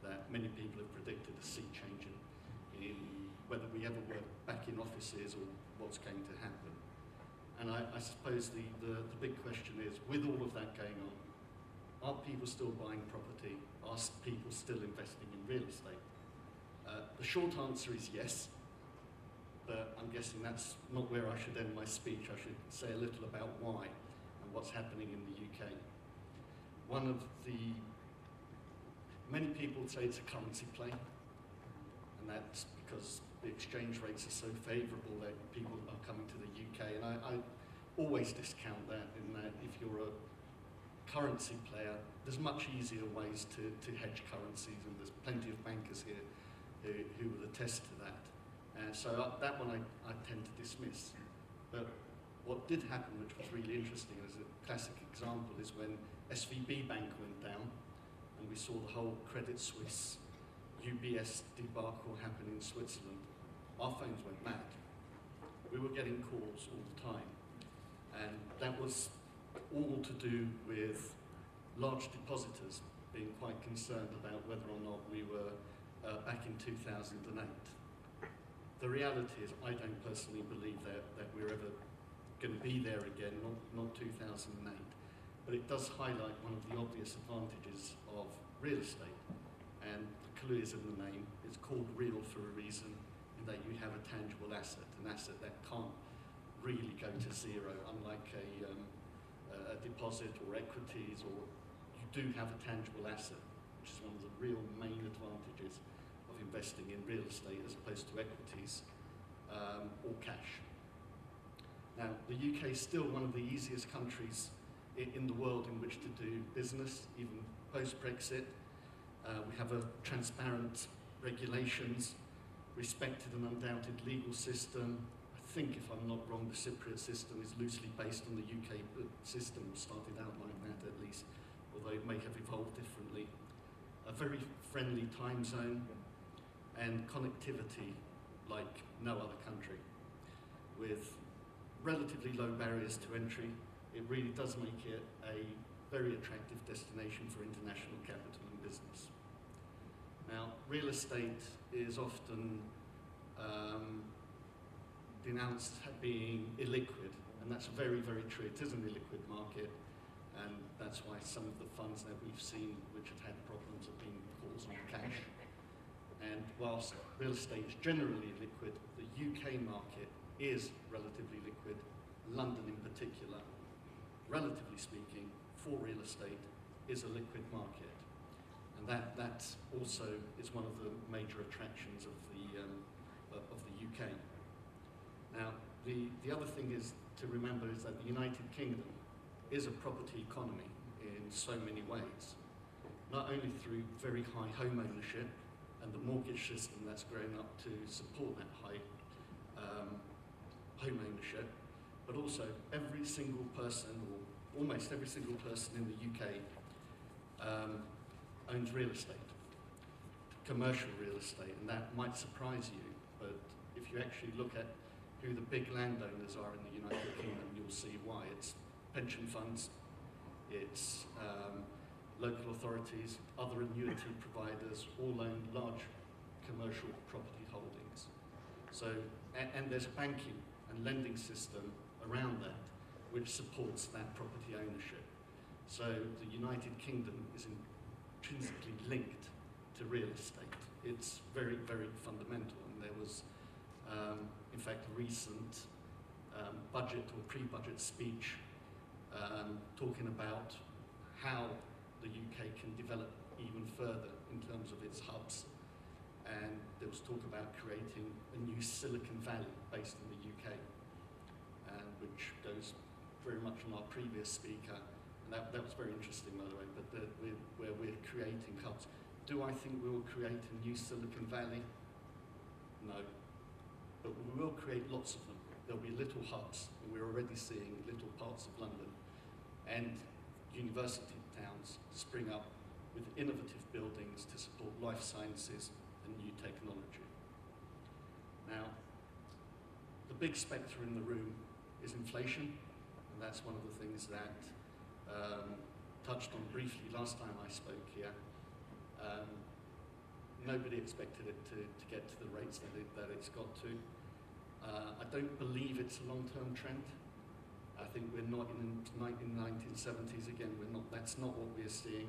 that many people have predicted a sea change in whether we ever work back in offices or what's going to happen. And I suppose the big question is, with all of that going on, are people still buying property? Are people still investing in real estate? The short answer is yes, but I'm guessing that's not where I should end my speech. I should say a little about why and what's happening in the UK. One of the, many people say it's a currency play, and that's because the exchange rates are so favourable that people are coming to the UK, and I always discount that in that if you're a currency player, there's much easier ways to hedge currencies, and there's plenty of bankers here who will attest to that. So that one I tend to dismiss. But what did happen, which was really interesting, as a classic example, is when SVB Bank went down, and we saw the whole Credit Suisse UBS debacle happen in Switzerland, our phones went mad. We were getting calls all the time, and that was all to do with large depositors being quite concerned about whether or not we were back in 2008. The reality is, I don't personally believe that we're ever going to be there again, not 2008. But it does highlight one of the obvious advantages of real estate. And the clue is in the name. It's called real for a reason, in that you have a tangible asset, an asset that can't really go to zero, unlike a deposit or equities, or you do have a tangible asset, which is one of the real main advantages of investing in real estate as opposed to equities or cash. Now, the UK is still one of the easiest countries in the world in which to do business, even post-Brexit. We have a transparent regulations, respected and undoubted legal system. I think, if I'm not wrong, the Cypriot system is loosely based on the UK system, started out like that at least, although it may have evolved differently. A very friendly time zone, and connectivity like no other country. With relatively low barriers to entry, it really does make it a very attractive destination for international capital and business. Now, real estate is often denounced as being illiquid, and that's very, very true. It is an illiquid market, and that's why some of the funds that we've seen which have had problems have been calls on cash. And whilst real estate is generally liquid, the UK market is relatively liquid, London in particular, relatively speaking, for real estate, is a liquid market. And that also is one of the major attractions of the UK. Now, the other thing is to remember is that the United Kingdom is a property economy in so many ways, not only through very high home ownership and the mortgage system that's grown up to support that high home ownership, but also every single person, or almost every single person in the UK owns real estate, commercial real estate, and that might surprise you, but if you actually look at who the big landowners are in the United Kingdom, you'll see why. It's pension funds, it's local authorities, other annuity providers, all own large commercial property holdings. So, and there's a banking and lending system around that which supports that property ownership. So the United Kingdom is intrinsically linked to real estate. It's very, very fundamental, and there was, in fact, a recent budget or pre-budget speech talking about how the UK can develop even further in terms of its hubs and there was talk about creating a new Silicon Valley based in the UK, which goes very much on our previous speaker, and that was very interesting, by the way, but where we're creating hubs. Do I think we will create a new Silicon Valley? No, but we will create lots of them. There'll be little hubs, and we're already seeing little parts of London and university towns spring up with innovative buildings to support life sciences and new technology. Now, the big spectre in the room is inflation, and that's one of the things that touched on briefly last time I spoke here. Nobody expected it to get to the rates that it's got to. I don't believe it's a long-term trend. I think we're not in the 1970s again. That's not what we're seeing.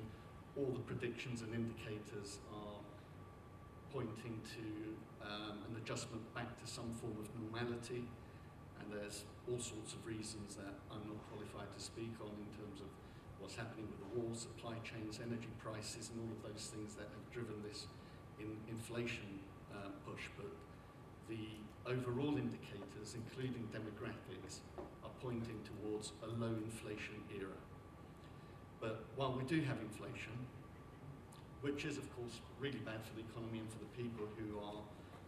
All the predictions and indicators are pointing to an adjustment back to some form of normality, and there's all sorts of reasons that I'm not qualified to speak on in terms of what's happening with the war, supply chains, energy prices, and all of those things that have driven this inflation push. But the overall indicators, including demographics, are pointing towards a low inflation era. But while we do have inflation, which is of course really bad for the economy and for the people who are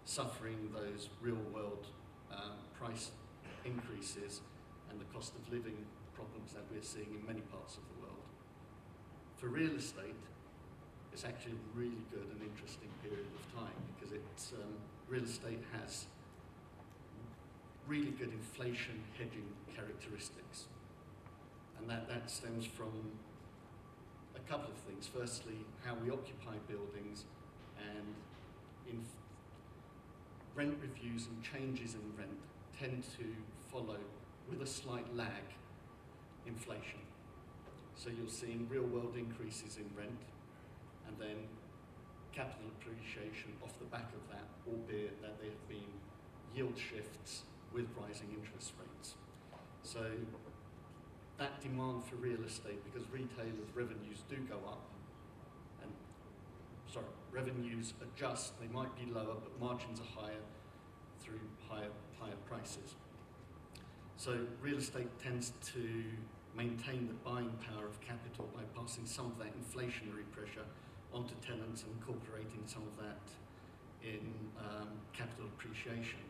suffering those real world price increases and the cost of living problems that we're seeing in many parts of the world, for real estate, it's actually a really good and interesting period of time, because real estate has really good inflation hedging characteristics. And that stems from a couple of things. Firstly, how we occupy buildings, and in rent reviews and changes in rent tend to follow, with a slight lag, inflation. So you're seeing real world increases in rent, and then capital appreciation off the back of that, albeit that there have been yield shifts with rising interest rates. So that demand for real estate, because retailers' revenues do go up, and revenues adjust, they might be lower, but margins are higher through higher prices. So real estate tends to maintain the buying power of capital by passing some of that inflationary pressure onto tenants and incorporating some of that in capital appreciation.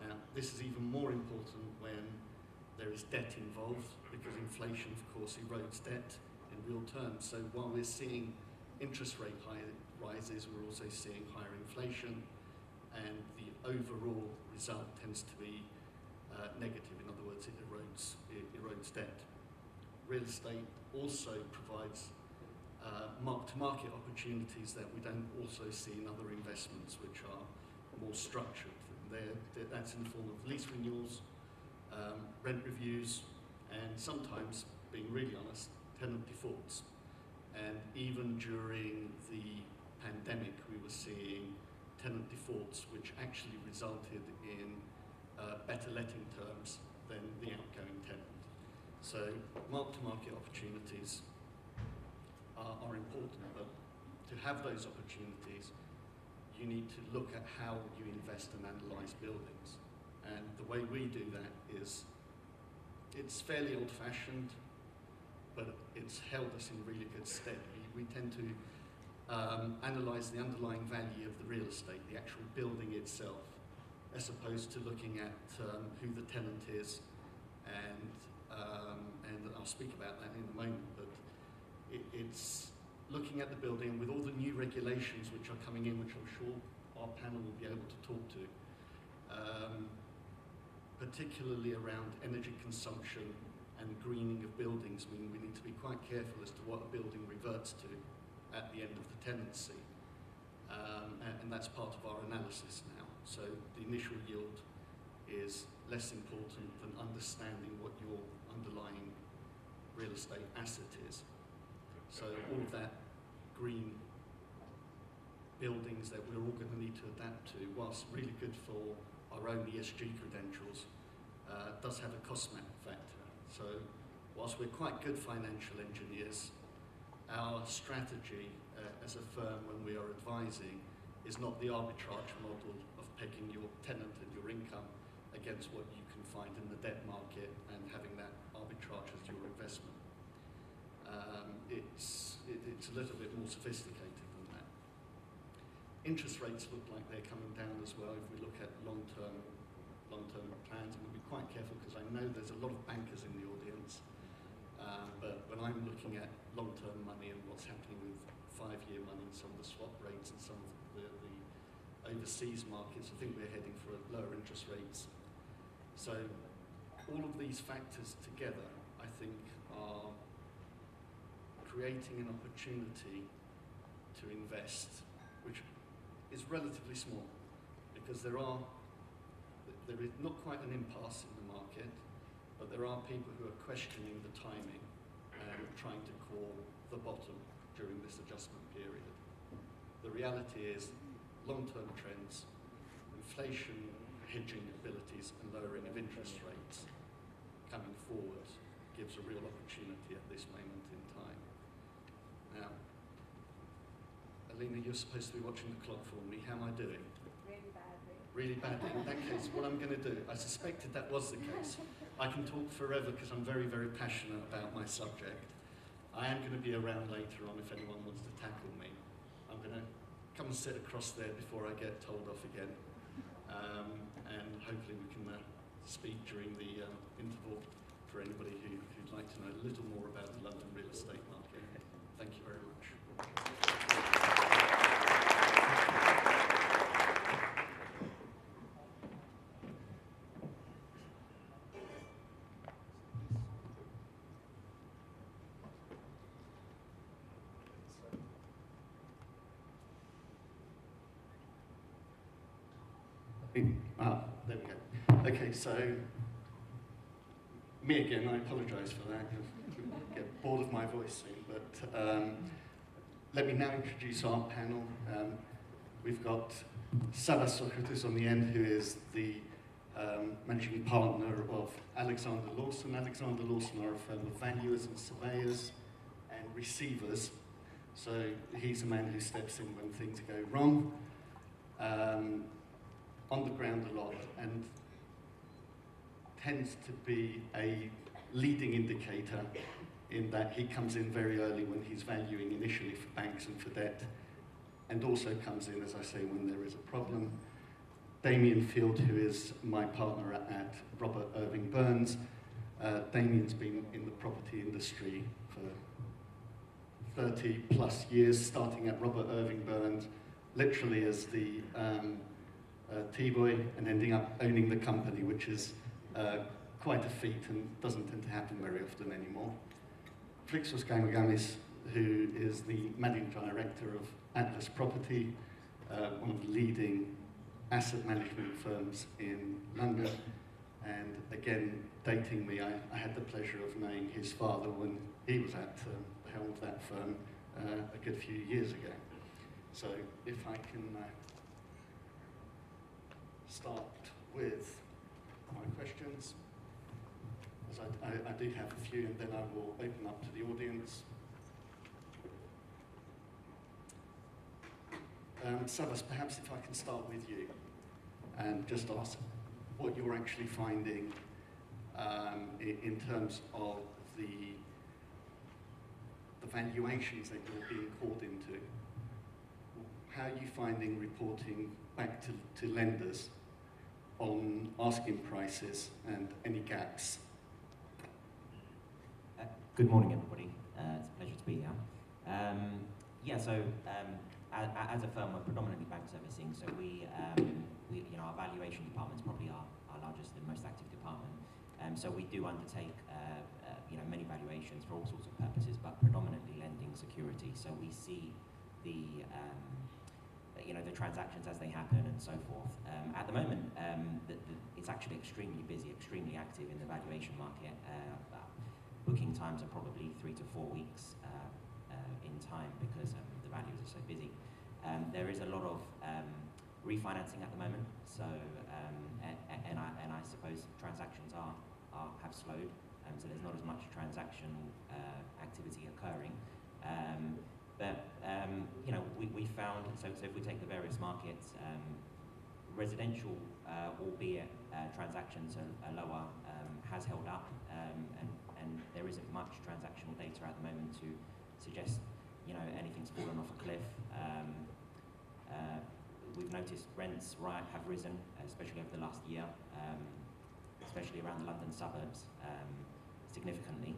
Now, this is even more important when there is debt involved, because inflation, of course, erodes debt in real terms. So while we're seeing interest rate rises, we're also seeing higher inflation, and the overall result tends to be negative. In other words, it erodes debt. Real estate also provides mark-to-market opportunities that we don't also see in other investments, which are more structured. That's in the form of lease renewals, rent reviews, and sometimes, being really honest, tenant defaults. And even during the pandemic, we were seeing tenant defaults, which actually resulted in better letting terms than the outgoing tenant. So mark-to-market opportunities are important, but to have those opportunities, you need to look at how you invest and analyse buildings. And the way we do that is, it's fairly old-fashioned, but it's held us in really good stead. We tend to analyse the underlying value of the real estate, the actual building itself, as opposed to looking at who the tenant is, and I'll speak about that in a moment, but it's looking at the building with all the new regulations which are coming in, which I'm sure our panel will be able to talk to, particularly around energy consumption and greening of buildings. I mean, we need to be quite careful as to what a building reverts to at the end of the tenancy, and that's part of our analysis now. So the initial yield is less important than understanding what your underlying real estate asset is. So all of that green buildings that we're all going to need to adapt to, whilst really good for our own ESG credentials, does have a cost factor. So whilst we're quite good financial engineers, our strategy as a firm when we are advising is not the arbitrage model of pegging your tenant and your income against what you can find in the debt market and having that arbitrage as your investment. It's a little bit more sophisticated than that. Interest rates look like they're coming down as well if we look at long-term plans, and we'll be quite careful because I know there's a lot of bankers in the audience, but when I'm looking at long-term money and what's happening with 5-year money and some of the swap rates and some of the overseas markets, I think we're heading for lower interest rates. So all of these factors together, I think, are creating an opportunity to invest, which is relatively small, because there is not quite an impasse in the market, but there are people who are questioning the timing and trying to call the bottom during this adjustment period. The reality is long-term trends, inflation hedging abilities and lowering of interest rates coming forward gives a real opportunity at this moment in time. Now, Alina, you're supposed to be watching the clock for me. How am I doing? Really badly. Really badly. In that case, what I'm going to do, I suspected that was the case. I can talk forever because I'm very, very passionate about my subject. I am going to be around later on if anyone wants to tackle me. I'm going to come and sit across there before I get told off again. And hopefully we can speak during the interval for anybody who'd like to know a little more about the London real estate market. Thank you very much. There we go. Okay, so me again, I apologise for that. You'll get bored of my voice soon, but let me now introduce our panel. We've got Savas Socrates on the end, who is the managing partner of Alexander Lawson. Alexander Lawson are a firm of valuers and surveyors and receivers. So he's a man who steps in when things go wrong. On the ground a lot, and tends to be a leading indicator in that he comes in very early when he's valuing initially for banks and for debt, and also comes in, as I say, when there is a problem. Damien Field, who is my partner at Robert Irving Burns. Damien's been in the property industry for 30 plus years, starting at Robert Irving Burns, literally as the T-boy, and ending up owning the company, which is quite a feat and doesn't tend to happen very often anymore. Flixos Gamagamis, who is the managing director of Atlas Property, one of the leading asset management firms in London, and again, dating me, I had the pleasure of knowing his father when he was at the helm of that firm a good few years ago. So if I can start with my questions, as I do have a few, and then I will open up to the audience. Savas, perhaps if I can start with you and just ask what you're actually finding in terms of the valuations that you're being called into. How are you finding reporting back to lenders on asking prices and any gaps? Good morning, everybody. It's a pleasure to be here. As a firm, we're predominantly bank servicing, so we our valuation department is probably our largest and most active department. So we do undertake many valuations for all sorts of purposes, but predominantly lending security. So we see the transactions as they happen and so forth. At the moment, it's actually extremely busy, extremely active in the valuation market. Booking times are probably 3 to 4 weeks in time because the values are so busy. There is a lot of refinancing at the moment, so and I suppose transactions have slowed, so there's not as much transactional activity occurring. We found So if we take the various markets, residential, albeit transactions are lower, has held up, and there isn't much transactional data at the moment to suggest anything's fallen off a cliff. We've noticed rents have risen, especially over the last year, especially around the London suburbs, significantly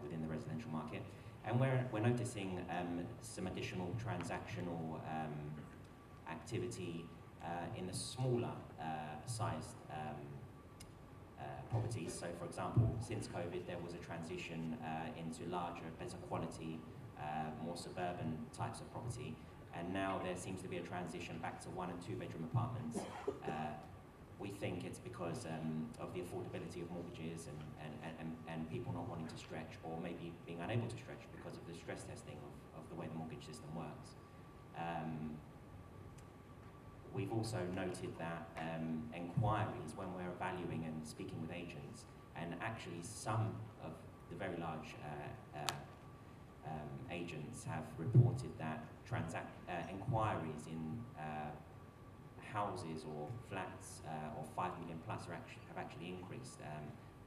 within the residential market. And we're noticing some additional transactional activity in the smaller sized properties. So, for example, since COVID, there was a transition into larger, better quality, more suburban types of property. And now there seems to be a transition back to 1 and 2 bedroom apartments. We think it's because of the affordability of mortgages and people not wanting to stretch, or maybe being unable to stretch because of the stress testing of the way the mortgage system works. We've also noted that enquiries, when we're valuing and speaking with agents, and actually some of the very large agents have reported that enquiries in houses or flats or 5 million plus have actually increased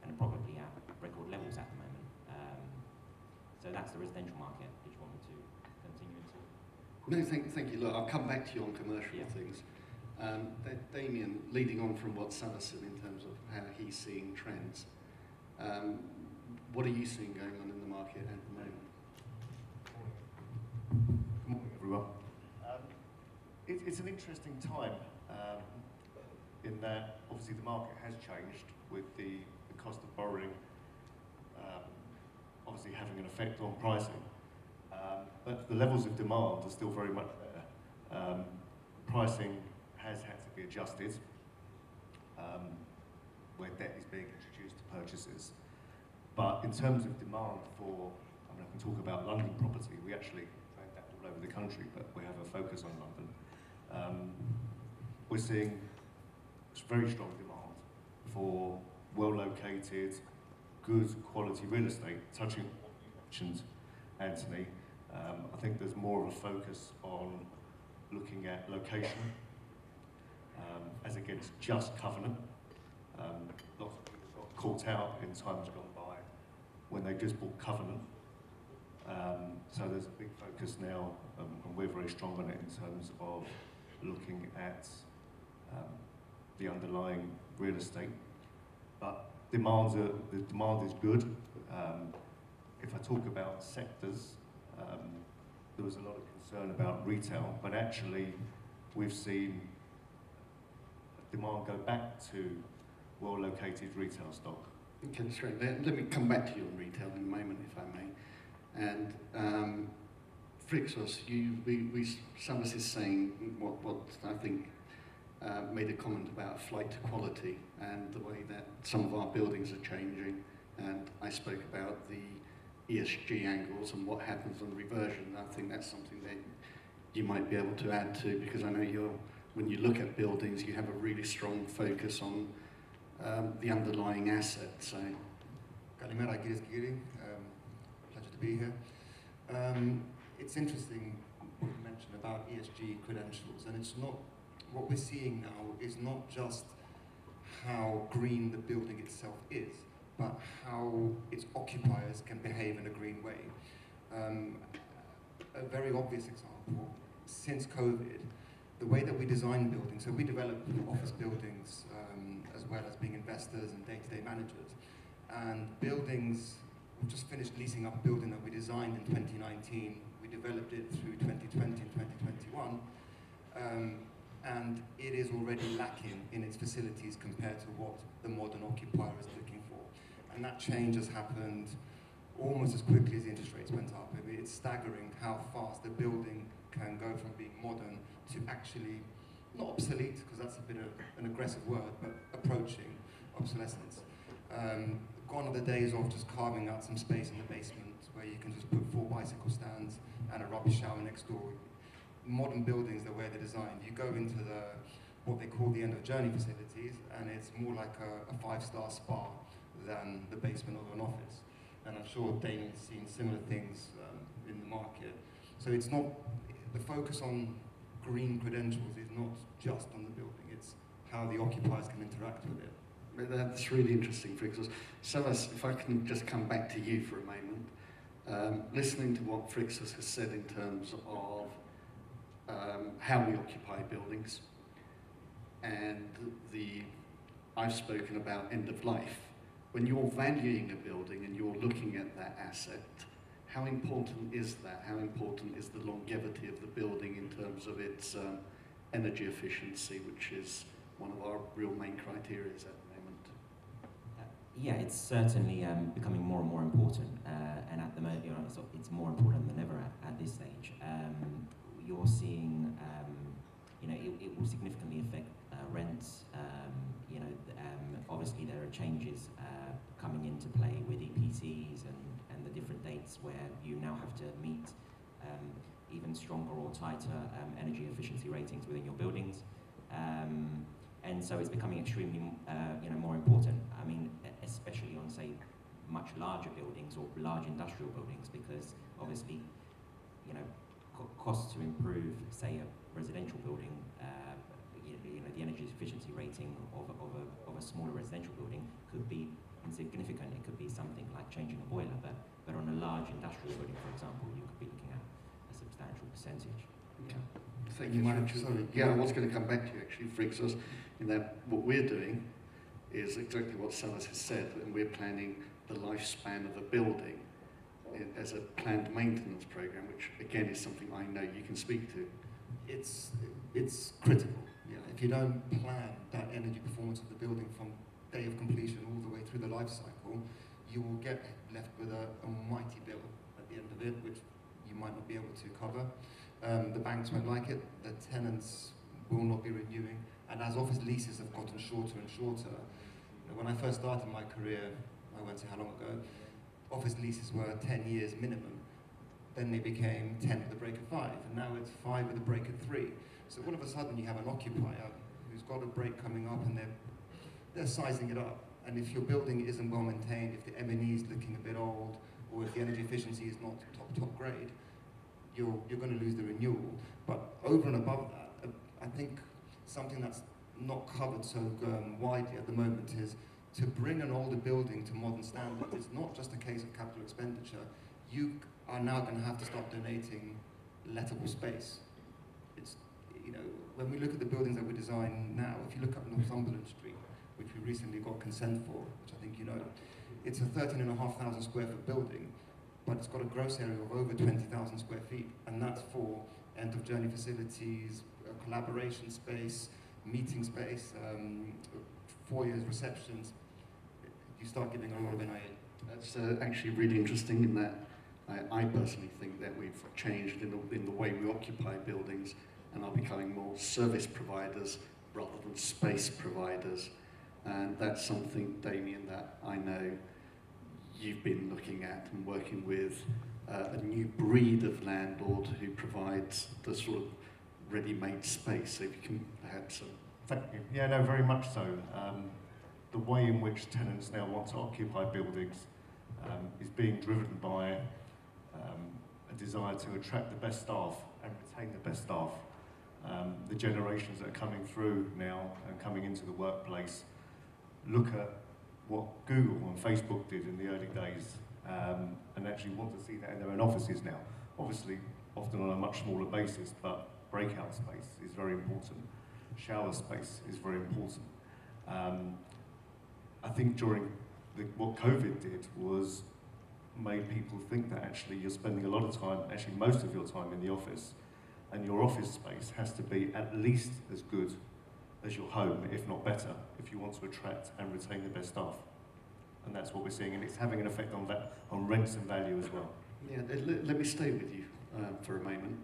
and are probably at record levels at the moment. So that's the residential market. Did you want me to continue into? No, thank you. Look, I'll come back to you on commercial things. Damien, leading on from what Sana said in terms of how he's seeing trends, what are you seeing going on in the market at the moment? Good morning, everyone. It's an interesting time in that obviously the market has changed with the cost of borrowing obviously having an effect on pricing. But the levels of demand are still very much there. Pricing has had to be adjusted where debt is being introduced to purchases. But in terms of demand for, I can talk about London property, we actually transact all over the country, but we have a focus on London. We're seeing very strong demand for well-located, good quality real estate. Touching on what you mentioned, Anthony, I think there's more of a focus on looking at location as against just covenant. Lots of people got caught out in times gone by when they just bought covenant. So there's a big focus now, and we're very strong on it in terms of looking at the underlying real estate. But the demand is good. If I talk about sectors, there was a lot of concern about retail, but actually we've seen demand go back to well-located retail stock. Okay, that's great. Let me come back to you on retail in a moment, if I may. And Frixos, Samus is saying what I think made a comment about flight to quality and the way that some of our buildings are changing. And I spoke about the ESG angles and what happens on reversion. I think that's something that you might be able to add to, because I know when you look at buildings, you have a really strong focus on the underlying asset. So, Kalimera, Gbcy, pleasure to be here. It's interesting what you mentioned about ESG credentials, and it's not, what we're seeing now is not just how green the building itself is, but how its occupiers can behave in a green way. A very obvious example, since COVID, the way that we design buildings, so we develop office buildings as well as being investors and day-to-day managers. And buildings, we've just finished leasing up a building that we designed in 2019. We developed it through 2020 and 2021. And it is already lacking in its facilities compared to what the modern occupier is looking for. And that change has happened almost as quickly as the interest rates went up. I mean, it's staggering how fast the building can go from being modern to actually, not obsolete, because that's a bit of an aggressive word, but approaching obsolescence. Gone are the days of just carving out some space in the basement where you can just put 4 bicycle stands and a rubbish shower next door. Modern buildings, the way they're designed, you go into what they call the end of journey facilities, and it's more like a 5-star spa than the basement of an office. And I'm sure Damien's seen similar things in the market. So it's not, the focus on green credentials is not just on the building, it's how the occupiers can interact with it. That's really interesting, Frixos. Savas, if I can just come back to you for a moment. Listening to what Frixos has said in terms of how we occupy buildings, and I've spoken about end of life. When you're valuing a building and you're looking at that asset, how important is that? How important is the longevity of the building in terms of its energy efficiency, which is one of our real main criteria at the moment? Yeah, it's certainly becoming more and more important, and at the moment, it's more important than ever at this stage. You're seeing, it will significantly affect rents. Obviously there are changes coming into play with EPCs and the different dates where you now have to meet even stronger or tighter energy efficiency ratings within your buildings. And so it's becoming extremely, more important. I mean, especially on, say, much larger buildings or large industrial buildings, because obviously, costs to improve, say, a residential building, the energy efficiency rating of a smaller residential building could be insignificant. It could be something like changing a boiler, but on a large industrial building, for example, you could be looking at a substantial percentage. Yeah. Thank you. I was going to come back to you actually, Frixos, in that what we're doing is exactly what Savas has said, and we're planning the lifespan of a building as a planned maintenance program, which again is something I know you can speak to. It's critical. Yeah, if you don't plan that energy performance of the building from day of completion all the way through the life cycle, you will get left with a mighty bill at the end of it, which you might not be able to cover. The banks won't like it, the tenants will not be renewing, and as office leases have gotten shorter and shorter, when I first started my career, I won't say how long ago, office leases were 10 years minimum. Then they became 10 with a break of 5, and now it's 5 with a break of 3. So all of a sudden you have an occupier who's got a break coming up, and they're sizing it up. And if your building isn't well maintained, if the M&E is looking a bit old, or if the energy efficiency is not top grade, you're going to lose the renewal. But over and above that, I think something that's not covered so widely at the moment is to bring an older building to modern standards. It's not just a case of capital expenditure. You are now going to have to start donating lettable space. It's, when we look at the buildings that we design now, if you look at Northumberland Street, which we recently got consent for, which I think it's a 13,500 square foot building, but it's got a gross area of over 20,000 square feet, and that's for end of journey facilities, collaboration space, meeting space, foyers, receptions. You start giving a lot of NIA. That's actually really interesting in that I personally think that we've changed in the way we occupy buildings and are becoming more service providers rather than space providers. And that's something, Damien, that I know you've been looking at and working with a new breed of landlord who provides the sort of ready-made space. So if you can perhaps... Thank you. Yeah, no, very much so. The way in which tenants now want to occupy buildings is being driven by a desire to attract the best staff and retain the best staff. The generations that are coming through now and coming into the workplace look at what Google and Facebook did in the early days and actually want to see that in their own offices now. Obviously, often on a much smaller basis, but breakout space is very important. Shower space is very important. I think during what COVID did was made people think that actually you're spending a lot of time, actually most of your time in the office, and your office space has to be at least as good as your home, if not better, if you want to attract and retain the best staff. And that's what we're seeing, and it's having an effect on that, on rents and value as well. Yeah, let me stay with you for a moment.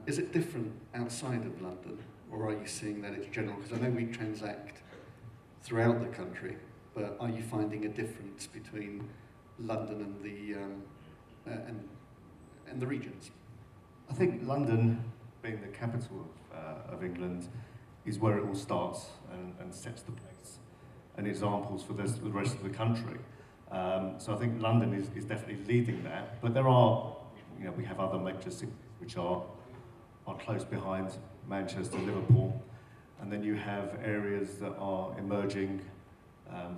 Is it different outside of London, or are you seeing that it's general? Because I know we transact throughout the country, but are you finding a difference between London and the regions? I think London, being the capital of England, is where it all starts and sets the pace and examples for the rest of the country. So I think London is definitely leading that, but there are, we have other major cities which are are close behind, Manchester, Liverpool, and then you have areas that are emerging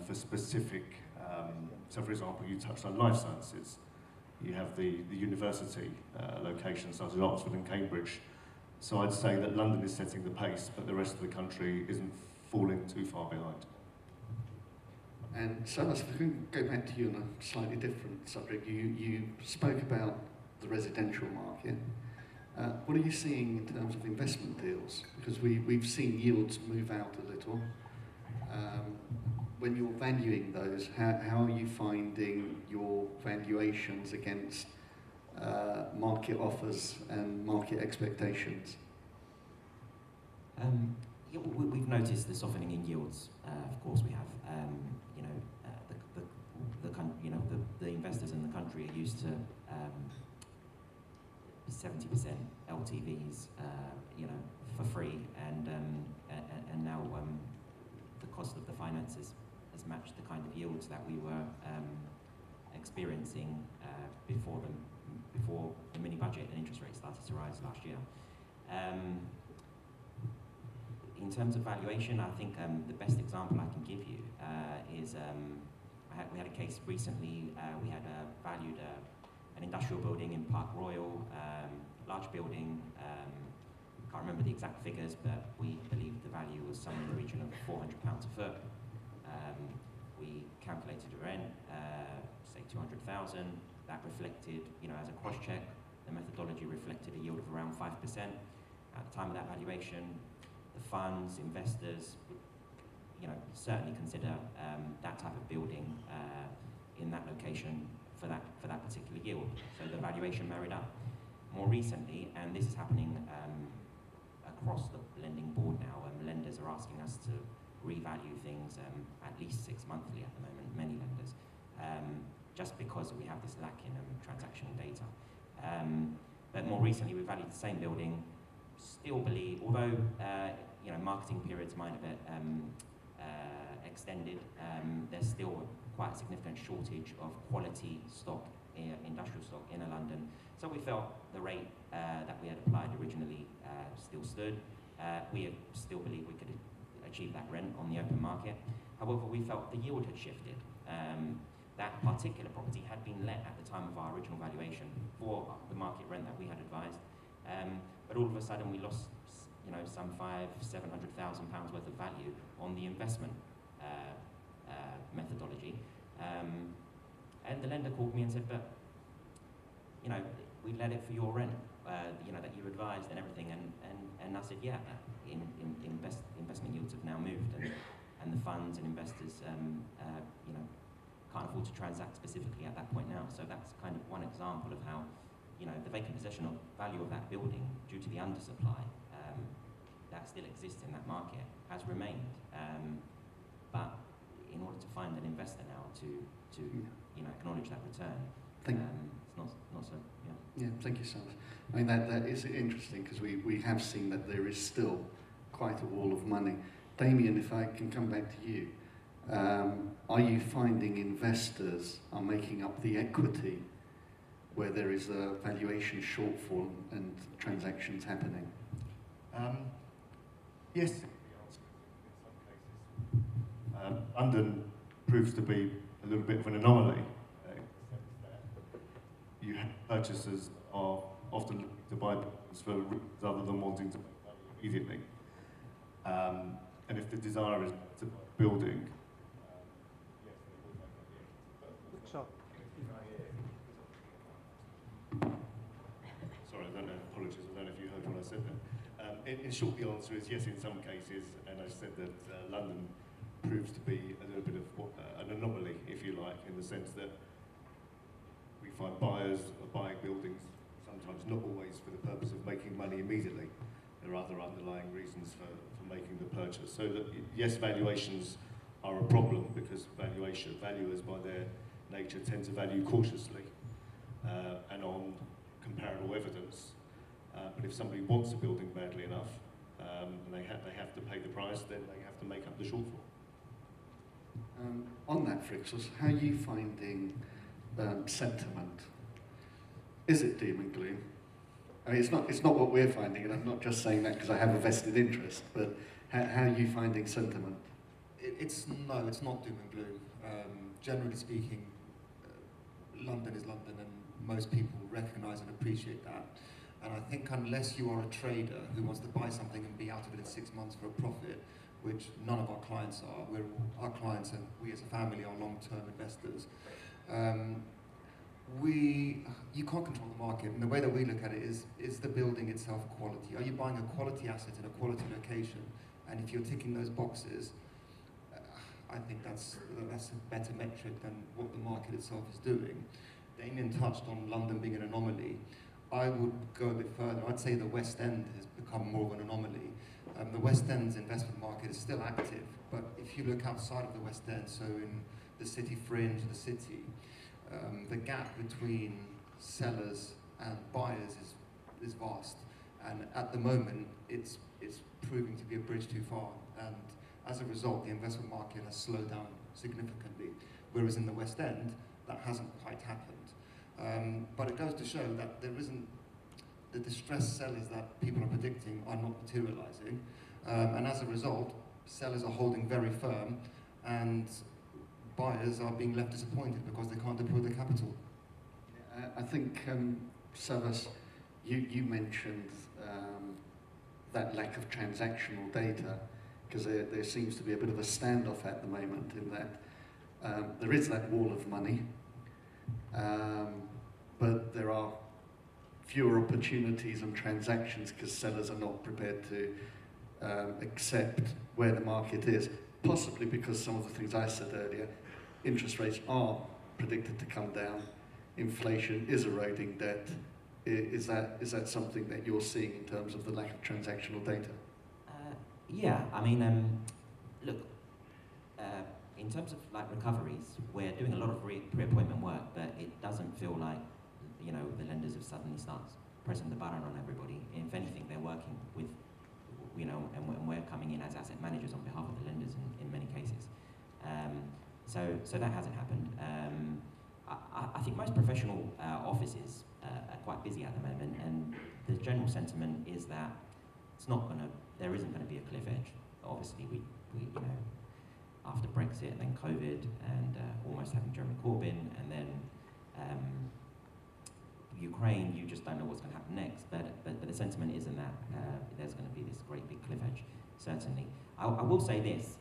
for specific, so for example, you touched on life sciences. You have the university locations such as Oxford and Cambridge. So I'd say that London is setting the pace, but the rest of the country isn't falling too far behind. And Salas, if we can go back to you on a slightly different subject, you spoke about the residential market. What are you seeing in terms of investment deals? Because we've seen yields move out a little. When you're valuing those, how are you finding your valuations against market offers and market expectations? Yeah, we've noticed the softening in yields. Of course, we have. The investors in the country are used to 70% LTVs, for free, and now the cost of the finances has matched the kind of yields that we were experiencing before the mini budget and interest rates started to rise last year. In terms of valuation, I think the best example I can give you is we had a case recently. We had valued an industrial building in Park Royal, large building. Can't remember the exact figures, but we believe the value was somewhere in the region of £400 a foot. We calculated a rent, say 200,000. That reflected, as a cross-check, the methodology reflected a yield of around 5%. At the time of that valuation, the funds, investors, certainly consider that type of building in that location for that particular yield. So the valuation married up. More recently, and this is happening across the lending board now, lenders are asking us to revalue things at least 6 monthly at the moment, many lenders, just because we have this lack in transactional data. But more recently, we valued the same building. Still believe, although marketing periods might have extended, there's still quite a significant shortage of quality stock, industrial stock in London. So we felt the rate that we had applied originally still stood. We still believe we could achieve that rent on the open market. However, we felt the yield had shifted. That particular property had been let at the time of our original valuation for the market rent that we had advised. But all of a sudden we lost, some £500,000-700,000 worth of value on the investment methodology. And the lender called me and said, but, we let it for your rent, that you advised and everything. And I said, yeah, investment yields have now moved, and the funds and investors, can't afford to transact specifically at that point now. So that's kind of one example of how, the vacant possession of value of that building, due to the undersupply that still exists in that market, has remained. But in order to find an investor now to acknowledge that return, it's not so. Yeah, thank you, Salas. I mean, that is interesting, because we have seen that there is still quite a wall of money. Damien, if I can come back to you, are you finding investors are making up the equity where there is a valuation shortfall and transactions happening? Yes, in some cases. London proves to be a little bit of an anomaly. You have purchasers are often looking to buy buildings for reasons other than wanting to make money immediately. And if the desire is to buy a building, yes, they will make up the equity. Sorry, I don't know, apologies, I don't know if you heard what I said there. In short, the answer is yes in some cases, and I said that London proves to be a little bit of an anomaly, if you like, in the sense that we find buyers are buying buildings, sometimes not always for the purpose of making money immediately. There are other underlying reasons for making the purchase. So that, yes, valuations are a problem, because valuers by their nature tend to value cautiously and on comparable evidence. But if somebody wants a building badly enough and they have to pay the price, then they have to make up the shortfall. On that, Frixus, how are you finding sentiment? Is it doom and gloom? I mean, it's not what we're finding, and I'm not just saying that because I have a vested interest, but how are you finding sentiment? It's not doom and gloom. Generally speaking, London is London, and most people recognise and appreciate that. And I think unless you are a trader who wants to buy something and be out of it in 6 months for a profit, which none of our clients are, our clients and we as a family are long-term investors, you can't control the market. And the way that we look at it is the building itself quality? Are you buying a quality asset in a quality location? And if you're ticking those boxes, I think that's a better metric than what the market itself is doing. Damien touched on London being an anomaly. I would go a bit further. I'd say the West End has become more of an anomaly. The West End's investment market is still active, but if you look outside of the West End, so in the city fringe, the city, the gap between sellers and buyers is vast. And at the moment, it's proving to be a bridge too far. And as a result, the investment market has slowed down significantly. Whereas in the West End, that hasn't quite happened. But it goes to show that there isn't, the distressed sellers that people are predicting are not materializing. And as a result, sellers are holding very firm, and buyers are being left disappointed because they can't deploy their capital. I think, Savas, you mentioned that lack of transactional data, because there seems to be a bit of a standoff at the moment in that there is that wall of money, but there are fewer opportunities and transactions because sellers are not prepared to accept where the market is, possibly because some of the things I said earlier, interest rates are predicted to come down, inflation is eroding debt. Is that something that you're seeing in terms of the lack of transactional data? Yeah, I mean, look, in terms of like recoveries, we're doing a lot of pre-appointment work, but it doesn't feel like, you know, the lenders have suddenly started pressing the button on everybody. If anything, they're working with, you know, and we're coming in as asset managers on behalf of the lenders in many cases. So that hasn't happened. I think most professional offices are quite busy at the moment, and the general sentiment is that there isn't going to be a cliff edge. Obviously, we you know, after Brexit and then COVID and almost having Jeremy Corbyn and then Ukraine, you just don't know what's going to happen next. But the sentiment isn't that there's going to be this great big cliff edge. Certainly, I will say this: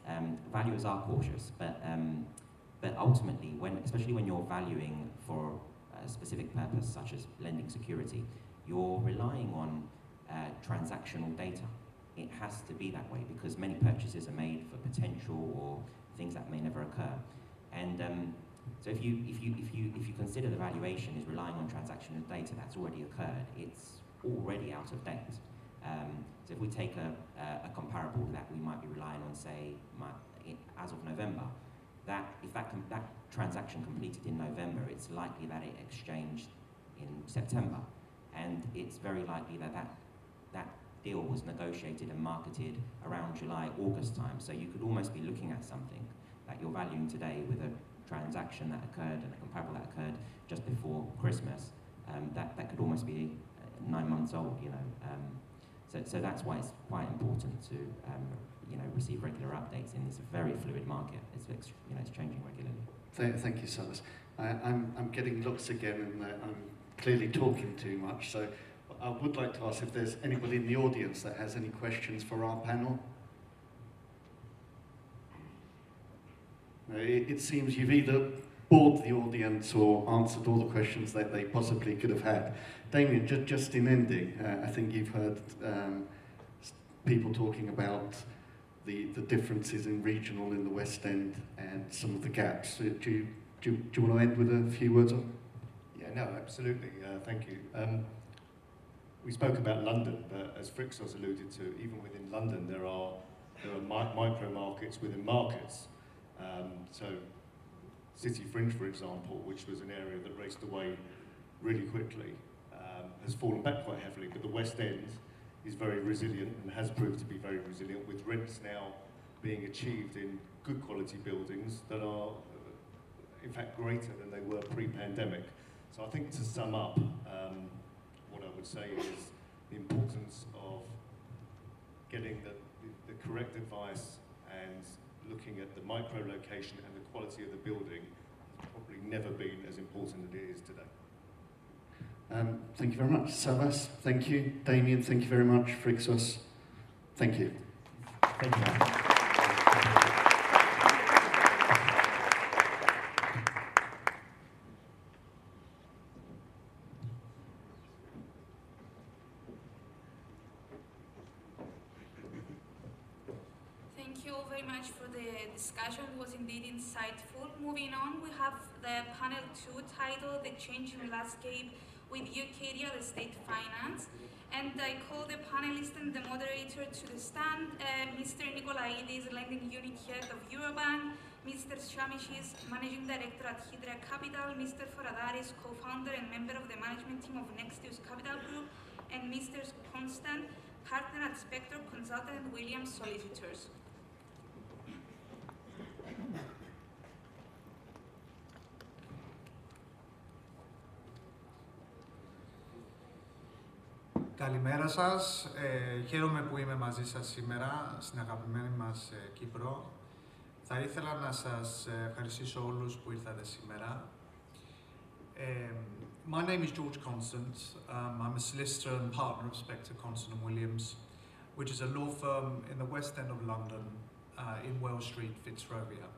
valuers are cautious, but ultimately, especially when you're valuing for a specific purpose, such as lending security, you're relying on transactional data. It has to be that way because many purchases are made for potential or things that may never occur. And so if you consider the valuation is relying on transactional data that's already occurred, it's already out of date. So if we take a comparable that we might be relying on, say, as of November, if that transaction completed in November, it's likely that it exchanged in September, and it's very likely that deal was negotiated and marketed around July, August time. So you could almost be looking at something that you're valuing today with a transaction that occurred and a comparable that occurred just before Christmas. That could almost be 9 months old, you know. So that's why it's quite important to you know, receive regular updates in this very fluid market. It's changing regularly. Thank you, Silas. I'm getting looks again, and I'm clearly talking too much. So I would like to ask if there's anybody in the audience that has any questions for our panel. It seems you've either bored the audience or answered all the questions that they possibly could have had. Damien, just in ending, I think you've heard people talking about the differences in regional in the West End and some of the gaps. Do you want to end with a few words on? Yeah, no, absolutely. Thank you. We spoke about London, but as Frixos alluded to, even within London, there are micro markets within markets. So City Fringe, for example, which was an area that raced away really quickly, has fallen back quite heavily, but the West End is very resilient and has proved to be very resilient, with rents now being achieved in good quality buildings that are in fact greater than they were pre-pandemic. So I think to sum up, what what I would say is the importance of getting the correct advice and looking at the micro location and the quality of the building has probably never been as important as it is today. Thank you very much. Savas, thank you. Damien, thank you very much. Frixos, thank you. Thank you. Thank you all very much for the discussion. It was indeed insightful. Moving on, we have the panel 2 titled The Changing Landscape with UK Real Estate Finance. And I call the panelist and the moderator to the stand, Mr. Nikolaidis, Lending Unit Head of Eurobank, Mr. Shamishis, Managing Director at Hydra Capital, Mr. Faradaris, Co-founder and member of the management team of Nextius Capital Group, and Mr. Constant, Partner at Spector Consultant and Williams Solicitors. Καλημέρα σας. Χαίρομαι που είμαι μαζί σας σήμερα στην αγαπημένη μας Κύπρο. Θα ήθελα να σας ευχαριστήσω όλους που ήρθατε σήμερα. My name is George Constant. I'm a solicitor and partner of Spector Constant and Williams, which is a law firm in the West End of London, in Wells Street, Fitzrovia.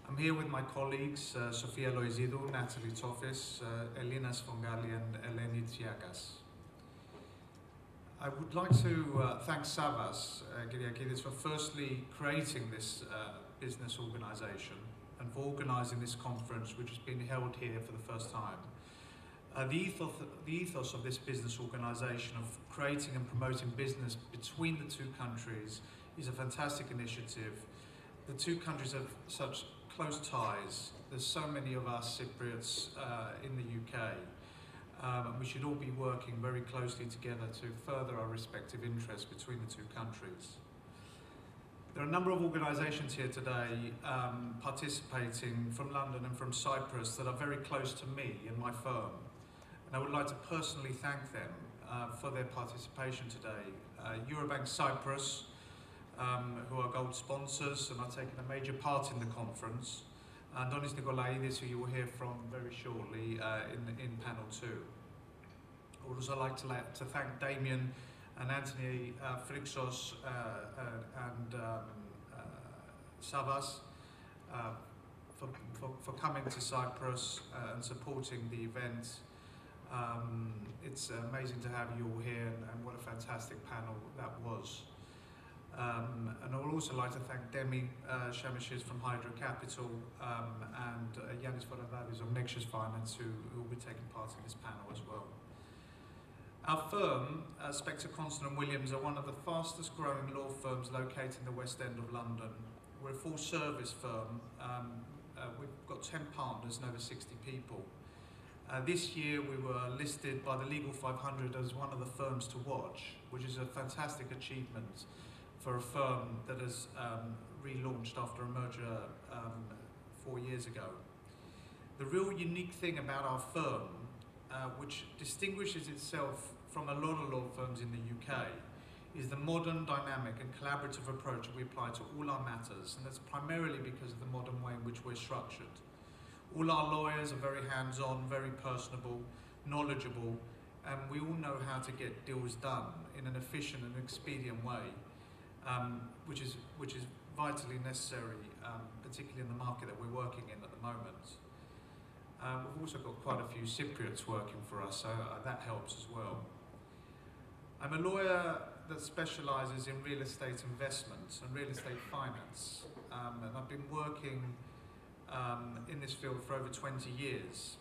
I'm here with my colleagues, Sofia Loizidou, Natalie Tofis, Elena Sfongali and Eleni Tsiakas. I would like to thank Savas Kyriakidis for firstly creating this business organisation and for organising this conference, which has been held here for the first time. The ethos of this business organisation of creating and promoting business between the two countries is a fantastic initiative. The two countries have such close ties. There's so many of us Cypriots in the UK. We should all be working very closely together to further our respective interests between the two countries. There are a number of organisations here today participating from London and from Cyprus that are very close to me and my firm. And I would like to personally thank them for their participation today. Eurobank Cyprus, who are gold sponsors and are taking a major part in the conference. And Donis Nikolaidis, who you will hear from very shortly in panel 2. I would also like to thank Damien and Anthony Frixos and Savas for coming to Cyprus and supporting the event. It's amazing to have you all here, and what a fantastic panel that was. And I would also like to thank Demi Shamishis from Hydra Capital and Yannis Faradaris of Nextius Finance who will be taking part in this panel as well. Our firm, Spector Constant and Williams, are one of the fastest growing law firms located in the West End of London. We're a full service firm. We've got 10 partners and over 60 people. This year we were listed by the Legal 500 as one of the firms to watch, which is a fantastic achievement for a firm that has relaunched after a merger 4 years ago. The real unique thing about our firm, which distinguishes itself from a lot of law firms in the UK, is the modern, dynamic and collaborative approach we apply to all our matters, and that's primarily because of the modern way in which we're structured. All our lawyers are very hands-on, very personable, knowledgeable, and we all know how to get deals done in an efficient and expedient way. Which is vitally necessary, particularly in the market that we're working in at the moment. We've also got quite a few Cypriots working for us, so that helps as well. I'm a lawyer that specialises in real estate investments and real estate finance, and I've been working in this field for over 20 years.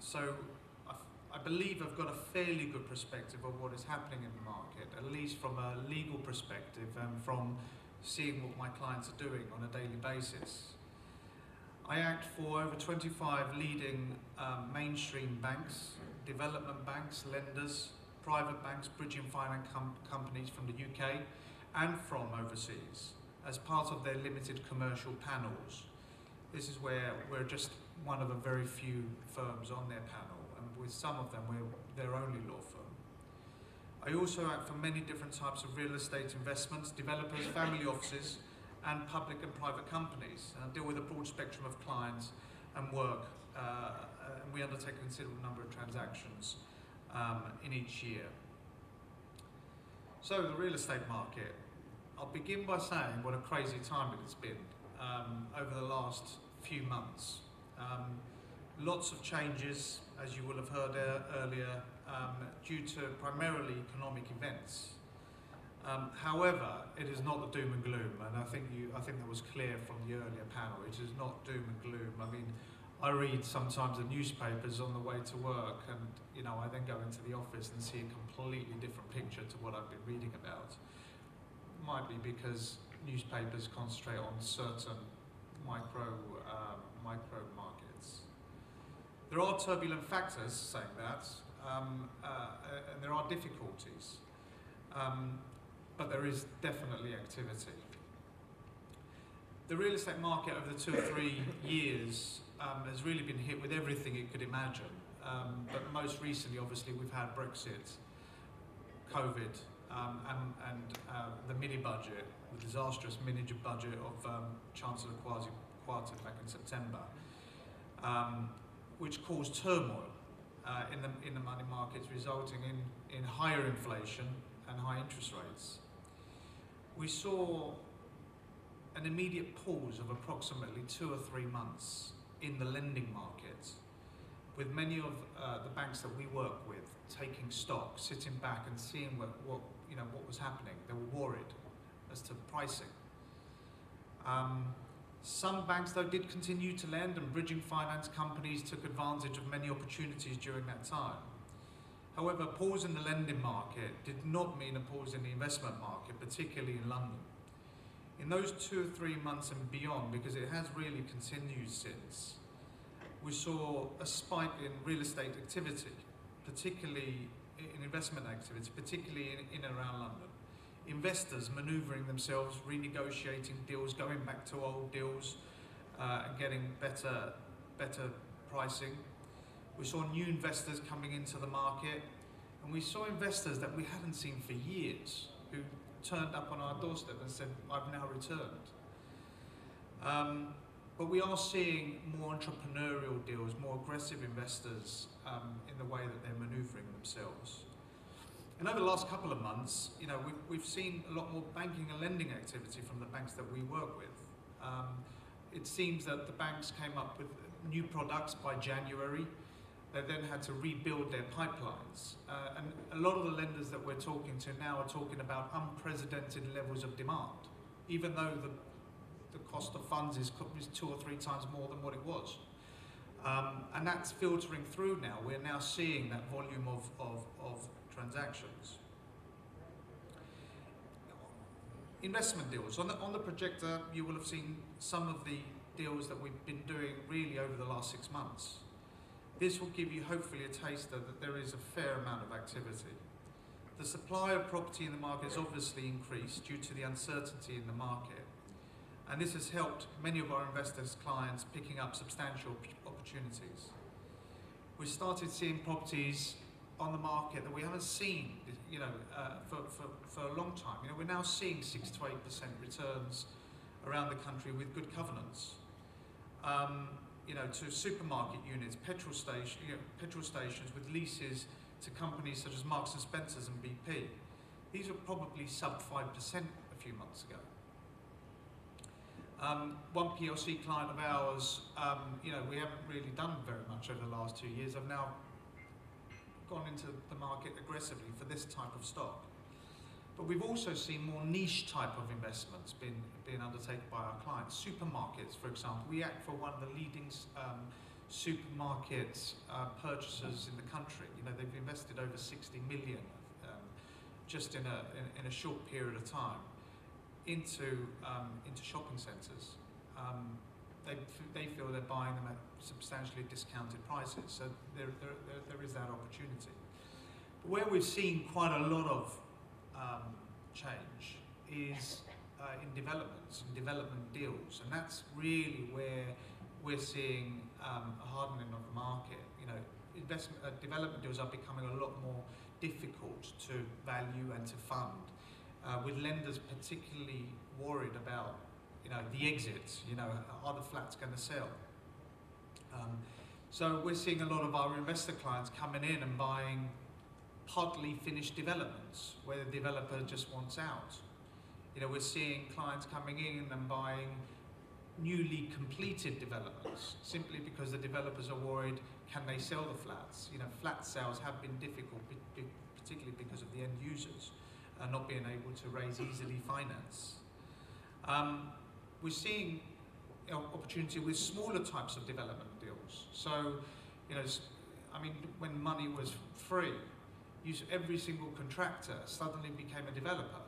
So I believe I've got a fairly good perspective of what is happening in the market, at least from a legal perspective and from seeing what my clients are doing on a daily basis. I act for over 25 leading mainstream banks, development banks, lenders, private banks, bridge and finance companies from the UK and from overseas as part of their limited commercial panels. This is where we're just one of a very few firms on their panel, and with some of them we're their only law firm. I also act for many different types of real estate investments, developers, family offices, and public and private companies. And I deal with a broad spectrum of clients and work, and we undertake a considerable number of transactions in each year. So the real estate market. I'll begin by saying what a crazy time it has been over the last few months. Lots of changes, as you will have heard earlier, due to primarily economic events. However, it is not the doom and gloom, and I think that was clear from the earlier panel. It is not doom and gloom. I mean, I read sometimes the newspapers on the way to work, and I then go into the office and see a completely different picture to what I've been reading about. Might be because newspapers concentrate on certain micro markets. There are turbulent factors saying that, and there are difficulties, but there is definitely activity. The real estate market over the 2 or 3 years has really been hit with everything it could imagine, but most recently, obviously, we've had Brexit, COVID, and the mini-budget, the disastrous mini-budget of Chancellor Gbcy back in September, which caused turmoil in the money markets, resulting in higher inflation and high interest rates. We saw an immediate pause of approximately 2 or 3 months in the lending market, with many of the banks that we work with taking stock, sitting back and seeing what was happening. They were worried as to pricing. Some banks, though, did continue to lend, and bridging finance companies took advantage of many opportunities during that time. However, a pause in the lending market did not mean a pause in the investment market, particularly in London. In those 2 or 3 months and beyond, because it has really continued since, we saw a spike in real estate activity, particularly in investment activity, particularly in and around London. Investors manoeuvring themselves, renegotiating deals, going back to old deals, and getting better pricing. We saw new investors coming into the market, and we saw investors that we hadn't seen for years who turned up on our doorstep and said, "I've now returned." But we are seeing more entrepreneurial deals, more aggressive investors in the way that they're manoeuvring themselves. And over the last couple of months, we've seen a lot more banking and lending activity from the banks that we work with. It seems that the banks came up with new products by January. They then had to rebuild their pipelines. And a lot of the lenders that we're talking to now are talking about unprecedented levels of demand, even though the cost of funds is 2 or 3 times more than what it was. And that's filtering through now. We're now seeing that volume of transactions. Investment deals. On the projector, you will have seen some of the deals that we've been doing really over the last 6 months. This will give you hopefully a taster that there is a fair amount of activity. The supply of property in the market has obviously increased due to the uncertainty in the market. And this has helped many of our investors' clients picking up substantial opportunities. We started seeing properties on the market that we haven't seen, for a long time. We're now seeing 6 to 8% returns around the country with good covenants. To supermarket units, petrol stations with leases to companies such as Marks and Spencer's and BP. These were probably sub 5% a few months ago. One PLC client of ours, we haven't really done very much over the last 2 years. I've now gone into the market aggressively for this type of stock. But we've also seen more niche type of investments being undertaken by our clients. Supermarkets, for example. We act for one of the leading supermarket purchasers in the country. They've invested over 60 million just in a short period of time into shopping centres. They feel they're buying them at substantially discounted prices, so there is that opportunity. But where we've seen quite a lot of change is in development deals, and that's really where we're seeing a hardening of the market. development deals are becoming a lot more difficult to value and to fund, with lenders particularly worried about, the exits. Are the flats going to sell? So we're seeing a lot of our investor clients coming in and buying partly finished developments where the developer just wants out. We're seeing clients coming in and buying newly completed developments simply because the developers are worried, can they sell the flats? Flat sales have been difficult, particularly because of the end users not being able to raise easily finance. We're seeing opportunity with smaller types of development deals. So, when money was free, every single contractor suddenly became a developer.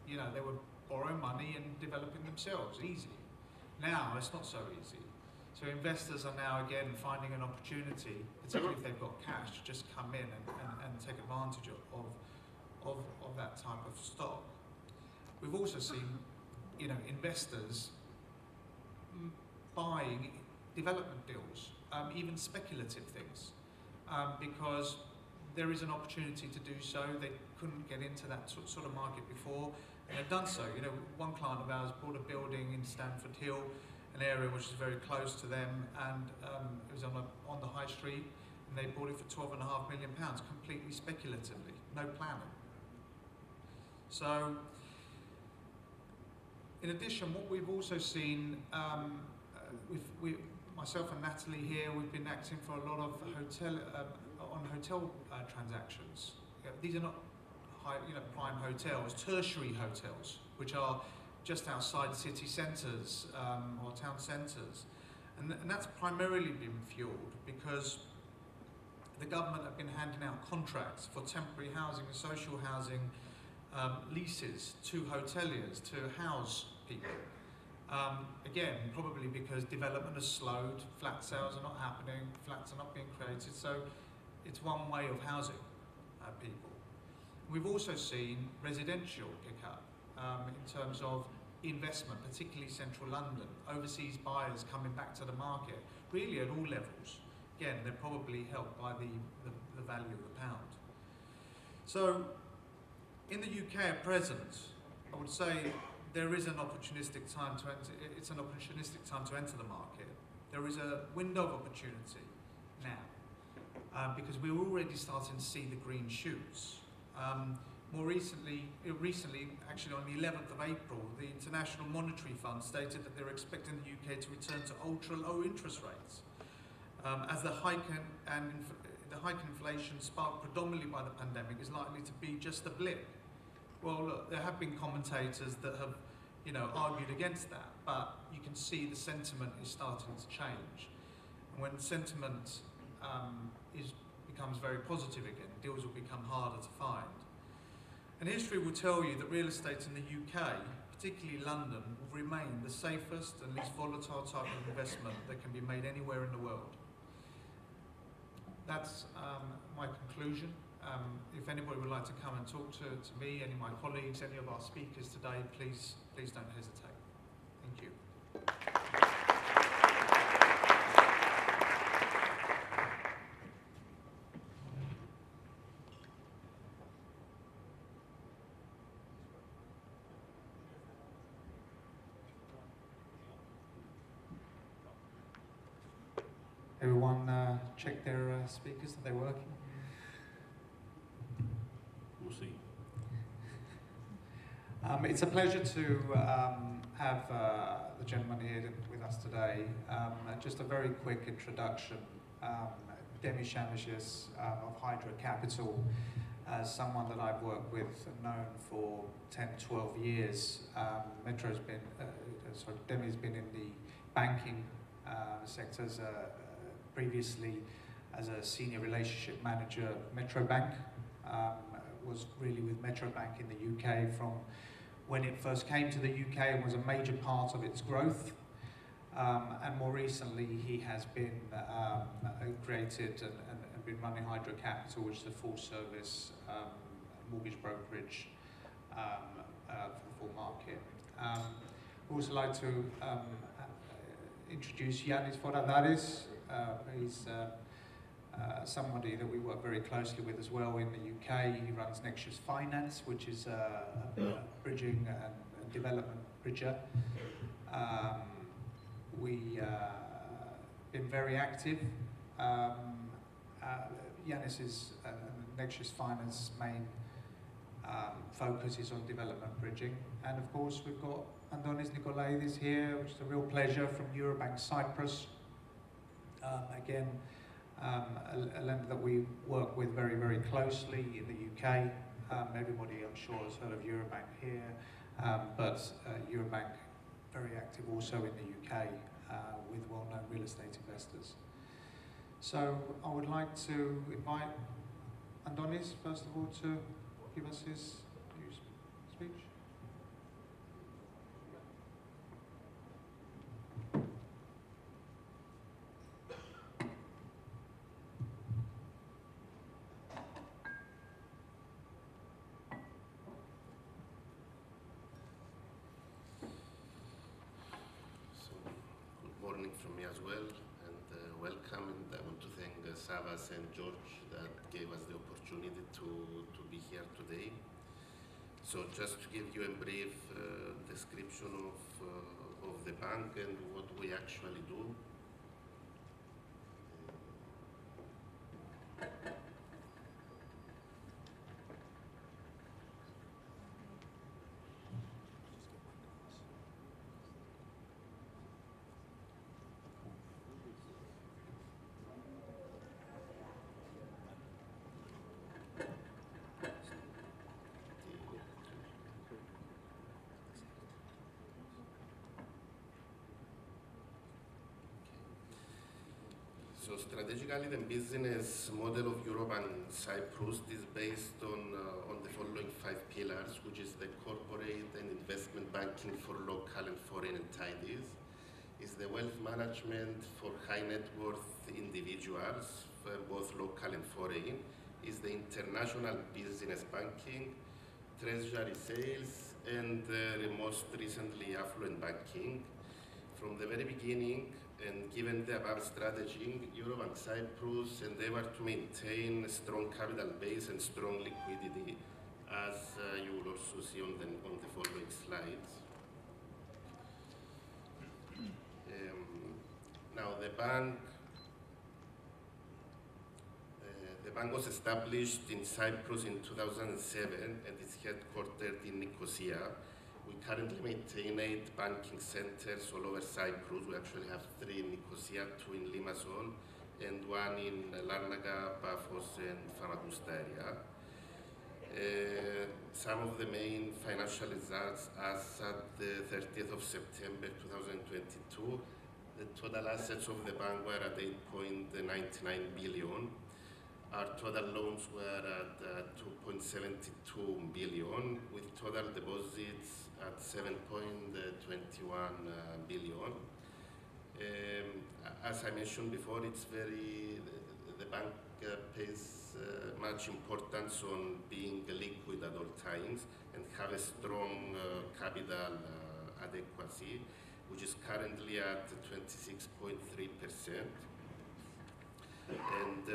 They would borrow money and developing themselves, easy. Now, it's not so easy. So investors are now again finding an opportunity, particularly if they've got cash, to just come in and take advantage of that type of stock. We've also seen, investors buying development deals, even speculative things, because there is an opportunity to do so. They couldn't get into that sort of market before, and they've done so. One client of ours bought a building in Stamford Hill, an area which is very close to them, and it was on the high street, and they bought it for £12.5 million, completely speculatively, no planning. So, in addition, what we've also seen, myself and Natalie here, we've been acting for a lot of hotel transactions. These are not prime hotels, tertiary hotels, which are just outside city centres or town centres, and that's primarily been fueled because the government have been handing out contracts for temporary housing and social housing leases to hoteliers to house people. Again, probably because development has slowed, flat sales are not happening, flats are not being created, so it's one way of housing people. We've also seen residential pick up in terms of investment, particularly central London, overseas buyers coming back to the market, really at all levels. Again, they're probably helped by the value of the pound. So, in the UK at present, I would say there is an opportunistic time to enter. It's an opportunistic time to enter the market. There is a window of opportunity now because we're already starting to see the green shoots. More recently, actually on the 11th of April, the International Monetary Fund stated that they're expecting the UK to return to ultra-low interest rates, as the hike inflation sparked predominantly by the pandemic is likely to be just a blip. Well, look, there have been commentators that have, argued against that, but you can see the sentiment is starting to change. And when sentiment becomes very positive again, deals will become harder to find. And history will tell you that real estate in the UK, particularly London, will remain the safest and least volatile type of investment that can be made anywhere in the world. That's my conclusion. If anybody would like to come and talk to me, any of my colleagues, any of our speakers today, please don't hesitate. Thank you. Everyone check their speakers, are they working? We'll see. It's a pleasure to have the gentleman here with us today. Just a very quick introduction. Gbcy of Hydra Capital, someone that I've worked with and known for 10, 12 years. Demi's been in the banking sector previously as a senior relationship manager at Metro Bank. Was really with Metro Bank in the UK from when it first came to the UK and was a major part of its growth. And more recently, he has been created and been running Hydra Capital, which is a full-service mortgage brokerage for the full market. We'd also like to introduce Yannis Foradadis. He's somebody that we work very closely with as well in the UK. He runs Nexus Finance, which is a bridging and development bridger. We been very active. Yanis is Nexus Finance main focus is on development bridging, and of course we've got Andonis Nikolaidis here, which is a real pleasure, from Cyprus. Again, a lender that we work with very, very closely in the UK. Everybody, I'm sure, has heard of Eurobank here, but Eurobank very active also in the UK with well-known real estate investors. So I would like to invite Andonis, first of all, to give us his speech. Good morning from me as well, and welcome. And I want to thank Savas and George that gave us the opportunity to be here today. So just to give you a brief description of the bank and what we actually do. So strategically, the business model of Britain-Cyprus is based on the following 5 pillars, which is the corporate and investment banking for local and foreign entities, is the wealth management for high net worth individuals, for both local and foreign, is the international business banking, treasury sales, and most recently affluent banking. From the very beginning, and given the above strategy, Britain-Cyprus endeavored to maintain a strong capital base and strong liquidity, as you will also see on the following slides. Now, the bank was established in Cyprus in 2007 and is headquartered in Nicosia. We currently maintain 8 banking centers all over Cyprus. We actually have 3 in Nicosia, 2 in Limassol, and 1 in Larnaca, Paphos, and Famagusta area. Some of the main financial results as at the 30th of September 2022, the total assets of the bank were at 8.99 billion. Our total loans were at 2.72 billion, with total deposits at 7.21 billion. As I mentioned before, the bank pays much importance on being liquid at all times and have a strong capital adequacy, which is currently at 26.3%. And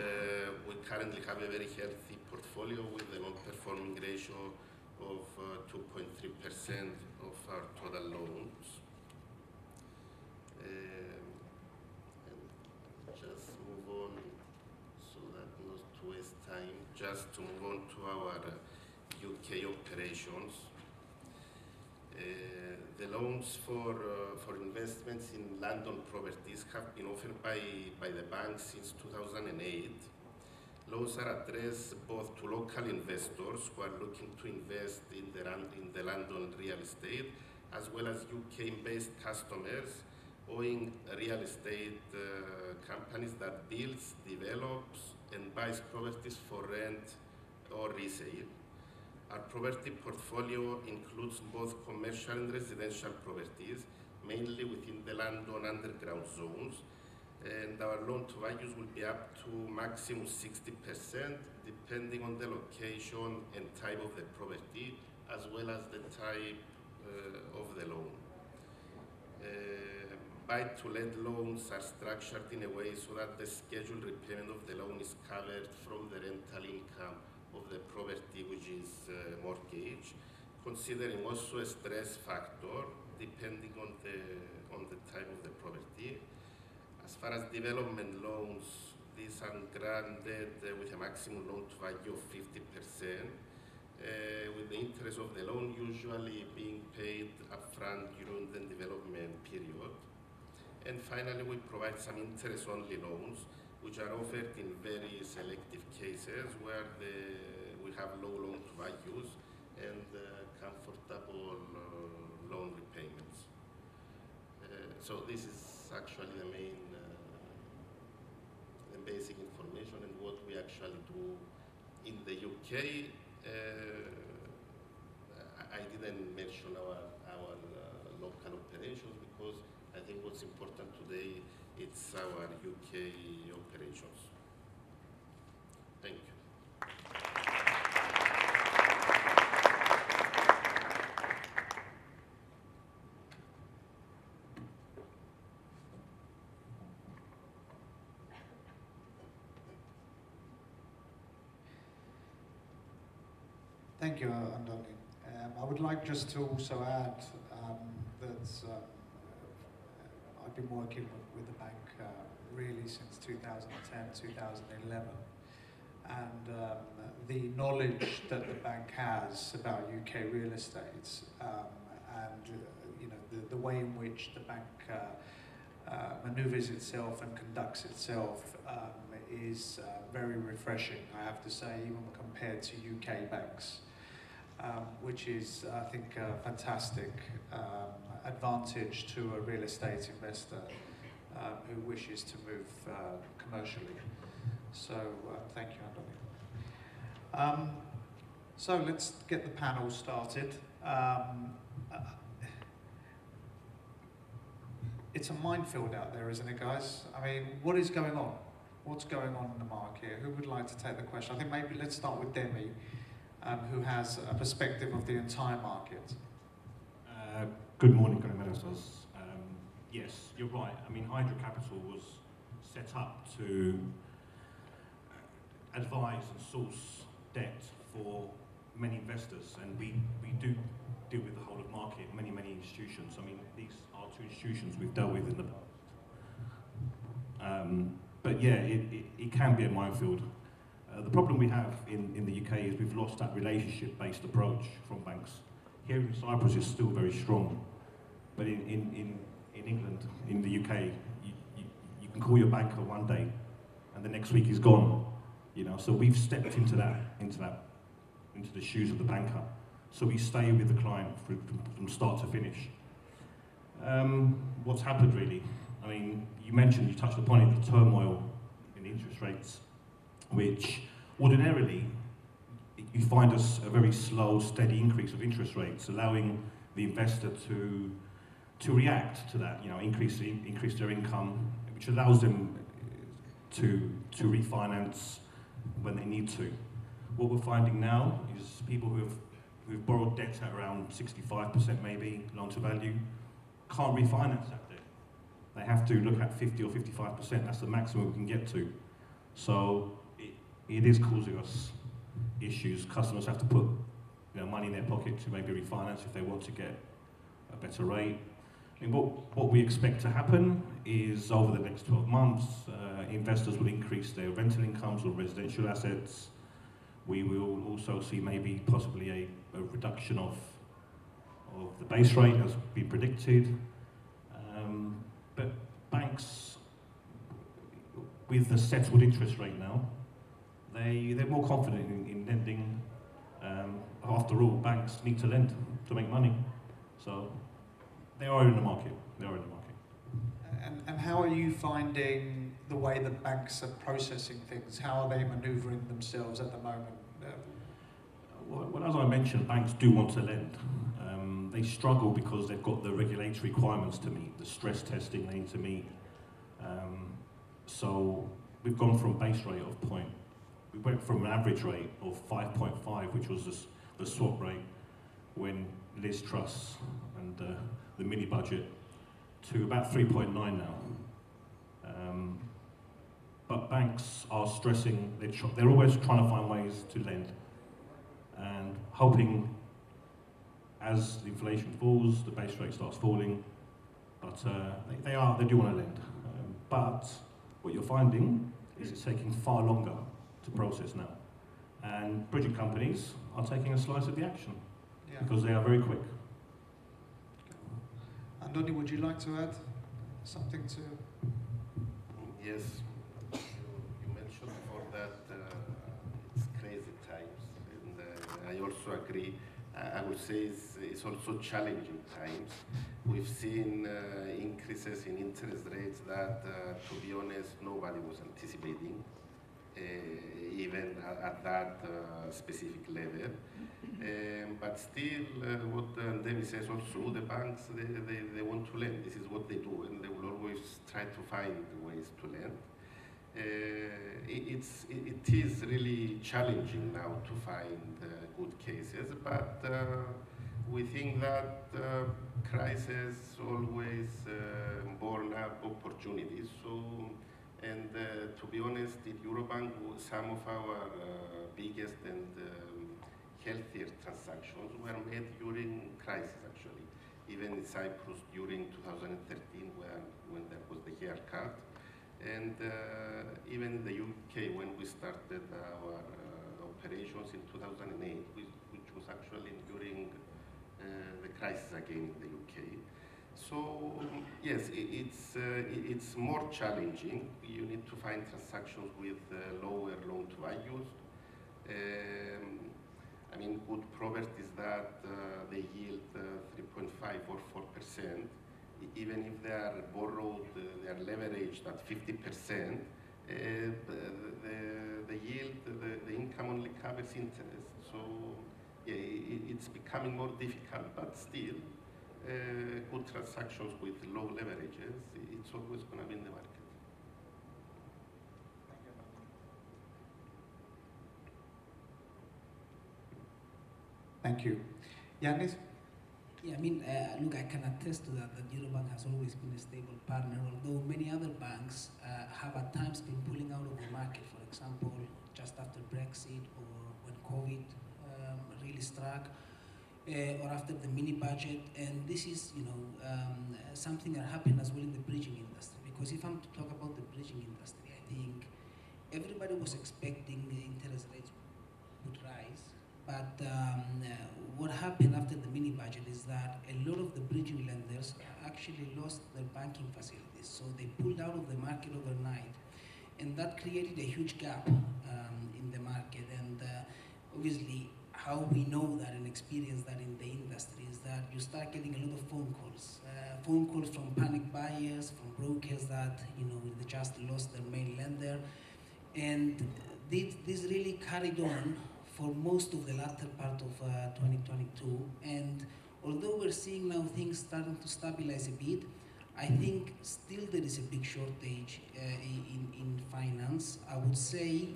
we currently have a very healthy portfolio with a non-performing ratio of 2.3% of our total loans. And just move on, so that not to waste time, just to move on to our UK operations. The loans for investments in London properties have been offered by the bank since 2008. Loans are addressed both to local investors who are looking to invest in the London real estate, as well as UK-based customers owning real estate companies that builds, develops, and buys properties for rent or resale. Our property portfolio includes both commercial and residential properties, mainly within the London underground zones, and our loan to values will be up to maximum 60%, depending on the location and type of the property, as well as the type of the loan. buy-to-let loans are structured in a way so that the scheduled repayment of the loan is covered from the rental income of the property, which is mortgage, considering also a stress factor depending on the type of the property. As far as development loans, these are granted with a maximum loan-to-value of 50%, with the interest of the loan usually being paid upfront during the development period. And finally, we provide some interest-only loans, which are offered in very selective cases where we have low loan-to-values and comfortable loan repayments. So this is actually the main, the basic information and what we actually do in the UK. I didn't mention our local operations because I think what's important today it's our UK operations. Thank you. Thank you, Andoni. I would like just to also add that I've been working with the bank really since 2010, 2011. And the knowledge that the bank has about UK real estate and you know, the way in which the bank maneuvers itself and conducts itself is very refreshing, I have to say, even compared to UK banks. Which is, I think, a fantastic advantage to a real estate investor who wishes to move commercially. So, thank you, Andoni. So, let's get the panel started. It's a minefield out there, isn't it, guys? I mean, what is going on? What's going on in the market? Who would like to take the question? I think maybe let's start with Demi. Who has a perspective of the entire market. Good morning, Limassol. Yes, you're right. I mean, Hydra Capital was set up to advise and source debt for many investors, and we do deal with the whole of market, many institutions. I mean, these are two institutions we've dealt with in the past. But yeah, it can be a minefield. The problem we have in the UK is we've lost that relationship-based approach from banks. Here in Cyprus it's still very strong, but in England, in the UK, you can call your banker one day and the next week he's gone. You know, so we've stepped into the shoes of the banker. So we stay with the client from start to finish. What's happened really? I mean, you touched upon it, the turmoil in interest rates, which ordinarily you find a very slow, steady increase of interest rates, allowing the investor to react to that, you know, increase their income, which allows them to refinance when they need to. What we're finding now is people who've borrowed debt at around 65% maybe loan to value can't refinance that debt. They have to look at 50 or 55%. That's the maximum we can get to. So it is causing us issues. Customers have to put, you know, money in their pocket to maybe refinance if they want to get a better rate. I mean, what we expect to happen is over the next 12 months, investors will increase their rental incomes or residential assets. We will also see maybe possibly a reduction of the base rate as been predicted. But banks, with the settled interest rate now, they're more confident in lending. After all, banks need to lend to make money. So they are in the market. And how are you finding the way the banks are processing things? How are they manoeuvring themselves at the moment? Well, as I mentioned, banks do want to lend. They struggle because they've got the regulatory requirements to meet, the stress testing they need to meet. So we've gone from base rate of we went from an average rate of 5.5, which was the swap rate when Liz Truss and the mini budget to about 3.9 now. But banks are stressing, they're always trying to find ways to lend and hoping as the inflation falls, the base rate starts falling, but they do want to lend. But what you're finding is it's taking far longer to process now. And bridging companies are taking a slice of the action because they are very quick. Andoni, would you like to add something to? Yes, you mentioned before that it's crazy times, and I also agree. I would say it's also challenging times. We've seen increases in interest rates that, to be honest, nobody was anticipating, even at that specific level. But still, what David says also, the banks, they want to lend. This is what they do, and they will always try to find ways to lend. It is really challenging now to find good cases, but we think that crises always born up opportunities. So, and to be honest, in Eurobank, some of our biggest and healthier transactions were made during crisis, actually. Even in Cyprus during 2013, when there was the haircut. And even in the UK, when we started our operations in 2008, which was actually during the crisis again in the UK. So yes, it's more challenging. You need to find transactions with lower loan to values. I mean, good properties that they yield 3.5 or 4%. Even if they are borrowed, they are leveraged at 50%, the yield, the income only covers interest. So yeah, it's becoming more difficult, but still, good transactions with low leverages, it's always going to be in the market. Thank you. Yannis? Yeah, I mean, look, I can attest to that Eurobank has always been a stable partner, although many other banks have at times been pulling out of the market, for example, just after Brexit or when COVID really struck, or after the mini budget. And this is, something that happened as well in the bridging industry, because if I'm to talk about the bridging industry, I think everybody was expecting the interest rates would rise. But what happened after the mini budget is that a lot of the bridging lenders actually lost their banking facilities. So they pulled out of the market overnight. And that created a huge gap in the market. And obviously, how we know that and experience that in the industry is that you start getting a lot of phone calls from panic buyers, from brokers that they just lost their main lender. And this really carried on for most of the latter part of 2022. And although we're seeing now things starting to stabilize a bit, I think still there is a big shortage in finance. I would say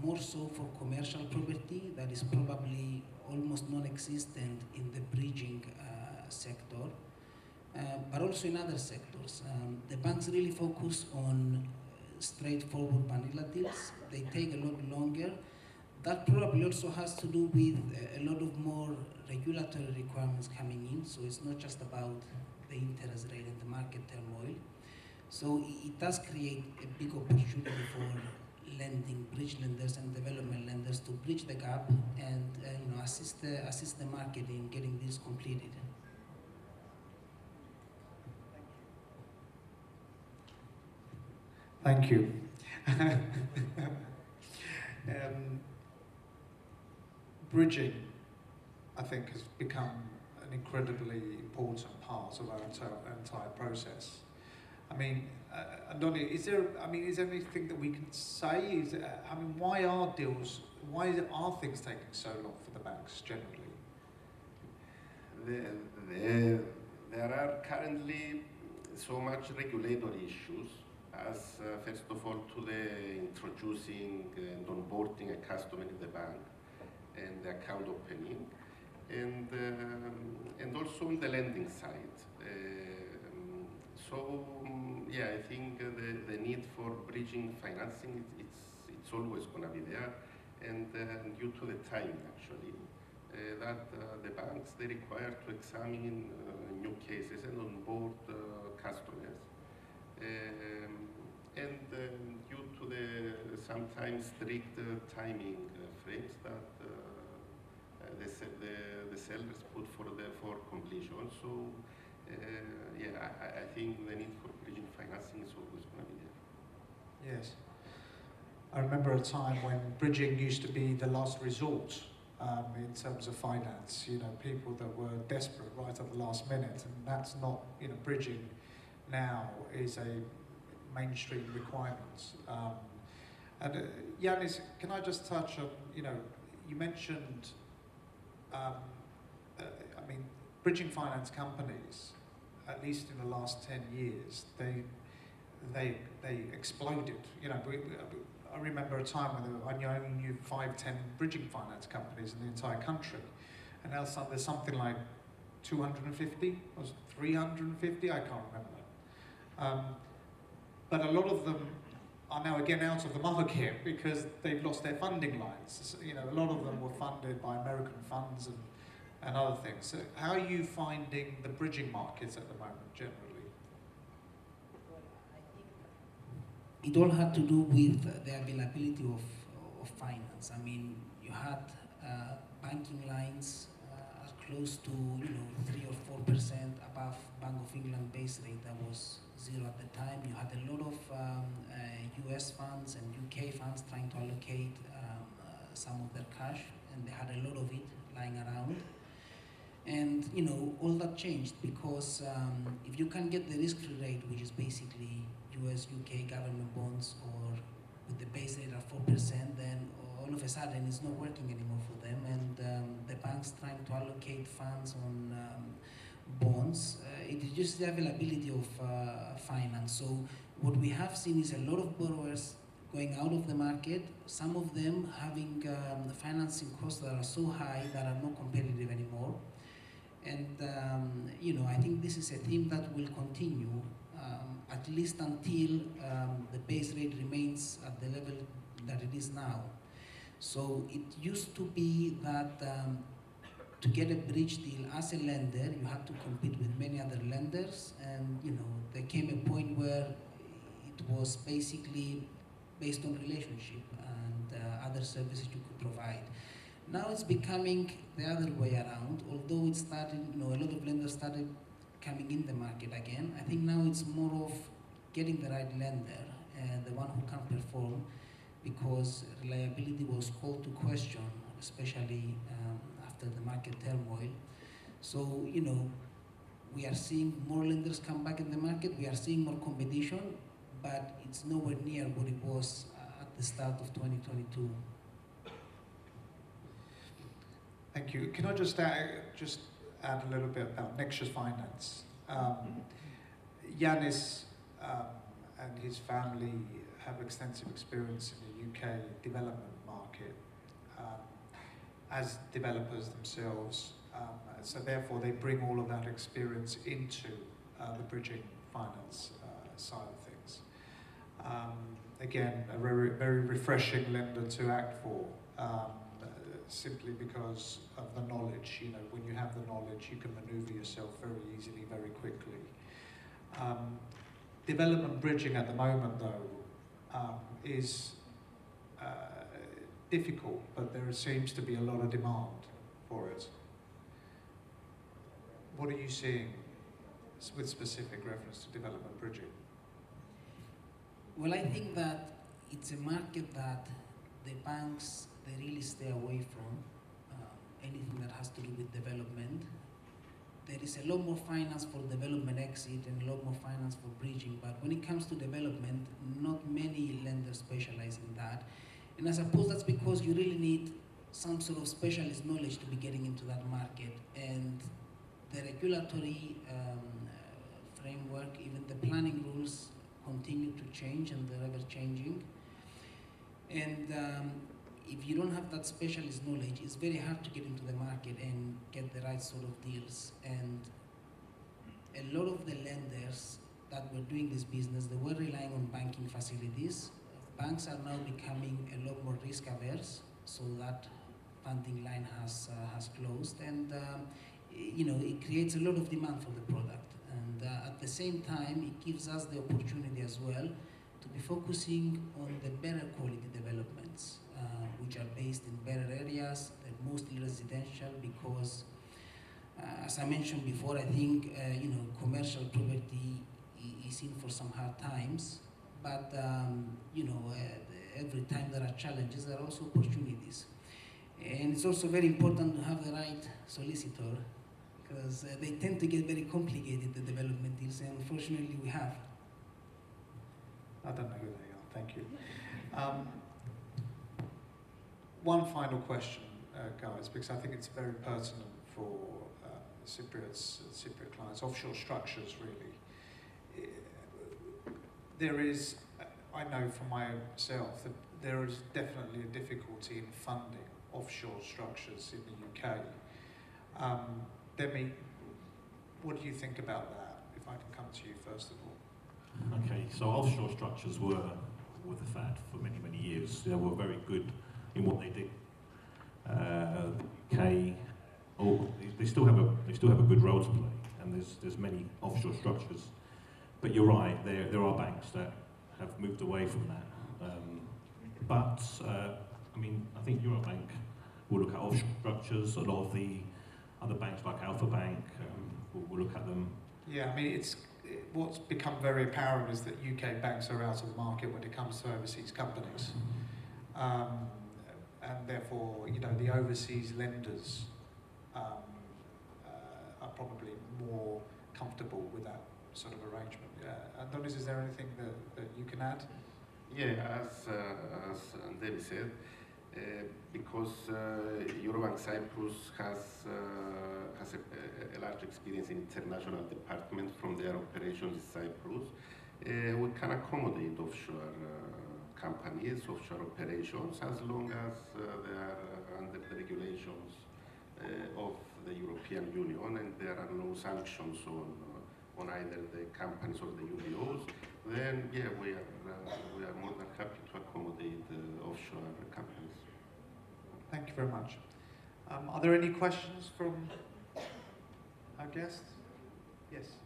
more so for commercial property that is probably almost non-existent in the bridging sector, but also in other sectors. The banks really focus on straightforward vanilla deals. They take a lot longer. That probably also has to do with a lot of more regulatory requirements coming in. So it's not just about the interest rate and the market turmoil. So it does create a big opportunity for lending, bridge lenders and development lenders to bridge the gap and assist the market in getting this completed. Thank you. Bridging, I think, has become an incredibly important part of our entire process. I mean, Andoni, is there anything that we can say? Why are things taking so long for the banks generally? There are currently so much regulatory issues as, first of all, to the introducing and onboarding a customer in the bank and the account opening, and also on the lending side. So yeah, I think the need for bridging financing it's always going to be there, and due to the time actually that the banks they require to examine new cases and onboard customers, and due to the sometimes strict timing frames that the sellers put for completion. So yeah, I think the need for bridging financing is always going to be there. Yes. I remember a time when bridging used to be the last resort in terms of finance. You know, people that were desperate right at the last minute, and that's not, you know, bridging now is a mainstream requirement. Yanis, can I just touch on, you know, you mentioned, I mean, bridging finance companies, at least in the last 10 years, they exploded. You know, I remember a time when I only knew 5, 10 bridging finance companies in the entire country, and now there's something like 250 or 350. I can't remember. But a lot of them are now again out of the market because they've lost their funding lines. You know, a lot of them were funded by American funds and other things. So how are you finding the bridging markets at the moment, generally? It all had to do with the availability of finance. I mean, you had banking lines close to 3 or 4% above Bank of England base rate that was 0 at the time. You had a lot of US funds and UK funds trying to allocate some of their cash, and they had a lot of it lying around. And all that changed because if you can get the risk-free rate, which is basically US, UK government bonds, or with the base rate at 4%, then all of a sudden it's not working anymore for them, and the banks trying to allocate funds on bonds, it reduces the availability of finance. So what we have seen is a lot of borrowers going out of the market, some of them having financing costs that are so high that are not competitive anymore. And I think this is a theme that will continue at least until the base rate remains at the level that it is now. So it used to be that to get a bridge deal as a lender, you had to compete with many other lenders, and there came a point where it was basically based on relationship and other services you could provide. Now it's becoming the other way around, although it started, a lot of lenders started coming in the market again. I think now it's more of getting the right lender, the one who can perform, because reliability was called to question, especially after the market turmoil. So, we are seeing more lenders come back in the market, we are seeing more competition, but it's nowhere near what it was at the start of 2022. Thank you. Can I just add a little bit about Nexus Finance? Yanis and his family have extensive experience in the UK development market as developers themselves. So therefore they bring all of that experience into the bridging finance side of things. Again, a very, very refreshing lender to act for. Simply because of the knowledge. When you have the knowledge, you can maneuver yourself very easily, very quickly. Development bridging at the moment, though, is difficult, but there seems to be a lot of demand for it. What are you seeing with specific reference to development bridging? Well, I think that it's a market that the banks, they really stay away from anything that has to do with development. There is a lot more finance for development exit and a lot more finance for bridging, but when it comes to development, not many lenders specialize in that. And I suppose that's because you really need some sort of specialist knowledge to be getting into that market. And the regulatory framework, even the planning rules continue to change, and they're ever changing. And if you don't have that specialist knowledge, it's very hard to get into the market and get the right sort of deals. And a lot of the lenders, that were doing this business, they were relying on banking facilities. Banks are now becoming a lot more risk averse, so that funding line has closed, and it creates a lot of demand for the product. And at the same time, it gives us the opportunity as well to be focusing on the better quality developments, which are based in better areas, they're mostly residential, because as I mentioned before, I think commercial property is in for some hard times, but every time there are challenges, there are also opportunities. And it's also very important to have the right solicitor, because they tend to get very complicated, the development deals, and unfortunately we have. I don't know who they are, thank you. One final question, guys, because I think it's very pertinent for Cypriot clients, offshore structures really. There is, I know for myself, that there is definitely a difficulty in funding offshore structures in the UK. Demi, what do you think about that? If I can come to you first of all. Okay, so offshore structures were the fad for many, many years. They were very good in what they did. UK, they still have a good role to play, and there's many offshore structures. But you're right, there are banks that have moved away from that. I think Eurobank will look at offshore structures. A lot of the other banks, like Alpha Bank, will look at them. Yeah, what's become very apparent is that UK banks are out of the market when it comes to overseas companies. And therefore, the overseas lenders are probably more comfortable with that sort of arrangement. Andonis, is there anything that you can add? Yeah, as David said, because Eurobank Cyprus has a large experience in international department from their operations in Cyprus, we can accommodate offshore companies, offshore operations, as long as they are under the regulations of the European Union and there are no sanctions on either the companies or the UBOs. Then, yeah, we are more than happy to accommodate offshore companies. Thank you very much. Are there any questions from our guests? Yes.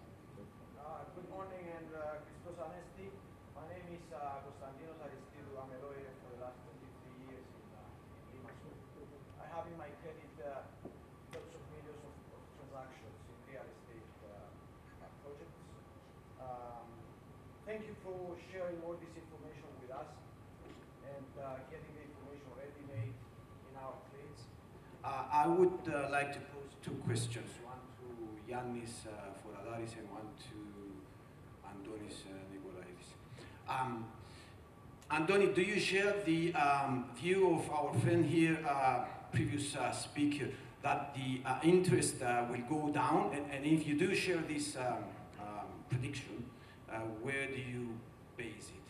Good morning and Christos Anesti. My name is Konstantinos Aristidou. I'm a lawyer for the last 23 years in Limassol. I have in my credit lots of millions of transactions in real estate projects. Thank you for sharing all this information with us and getting the information ready-made in our plates. I would like to pose two questions, one to Yannis Fouradaris and one to Andonis Nikolaidis. Andoni, do you share the view of our friend here, previous speaker, that the interest will go down? And if you do share this prediction, where do you base it?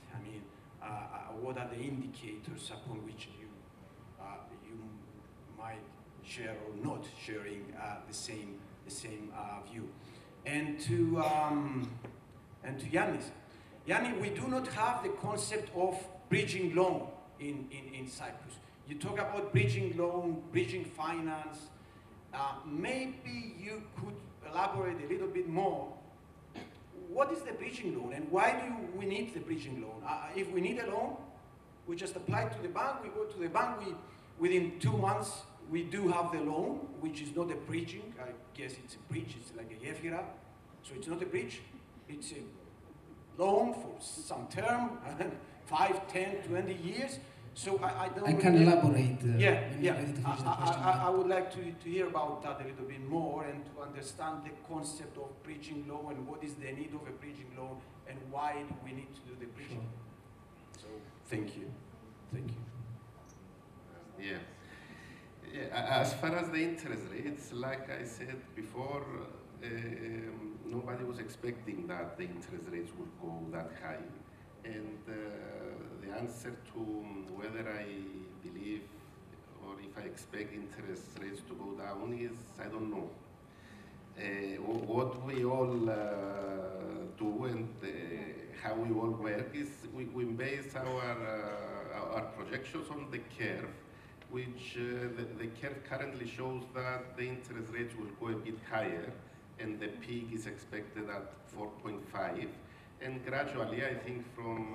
What are the indicators upon which you might share or not sharing the same view? And to Yannis. Yannis, we do not have the concept of bridging loan in Cyprus. You talk about bridging loan, bridging finance. Maybe you could elaborate a little bit more. What is the bridging loan and why do we need the bridging loan? If we need a loan, we just apply to the bank, we go to the bank, within 2 months we do have the loan, which is not a bridging. I guess it's a bridge, it's like a yefira. So it's not a bridge, it's a loan for some term, 5, 10, 20 years. So I don't... I can elaborate. I would like to hear about that a little bit more and to understand the concept of bridging loan and what is the need of a bridging loan and why do we need to do the bridging. Sure. So, thank you. Thank you. As far as the interest rates, like I said before, nobody was expecting that the interest rates would go that high. And the answer to whether I believe or if I expect interest rates to go down is I don't know. what we all do and how we all work is we base our projections on the curve, which the curve currently shows that the interest rates will go a bit higher, and the peak is expected at 4.5, and gradually, I think from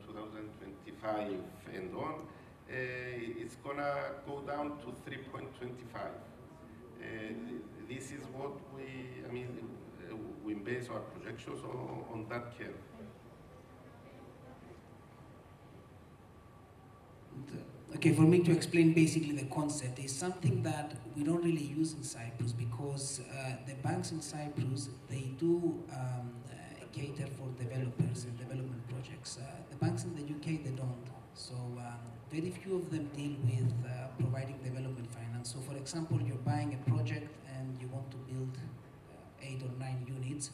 2025 and on, it's gonna go down to 3.25. This is what we base our projections on that curve. Okay, for me to explain basically the concept is something that we don't really use in Cyprus because the banks in Cyprus, they do cater for developers and development projects. The banks in the UK, they don't. So very few of them deal with providing development finance. So for example, you're buying a project and you want to build 8 or 9 units.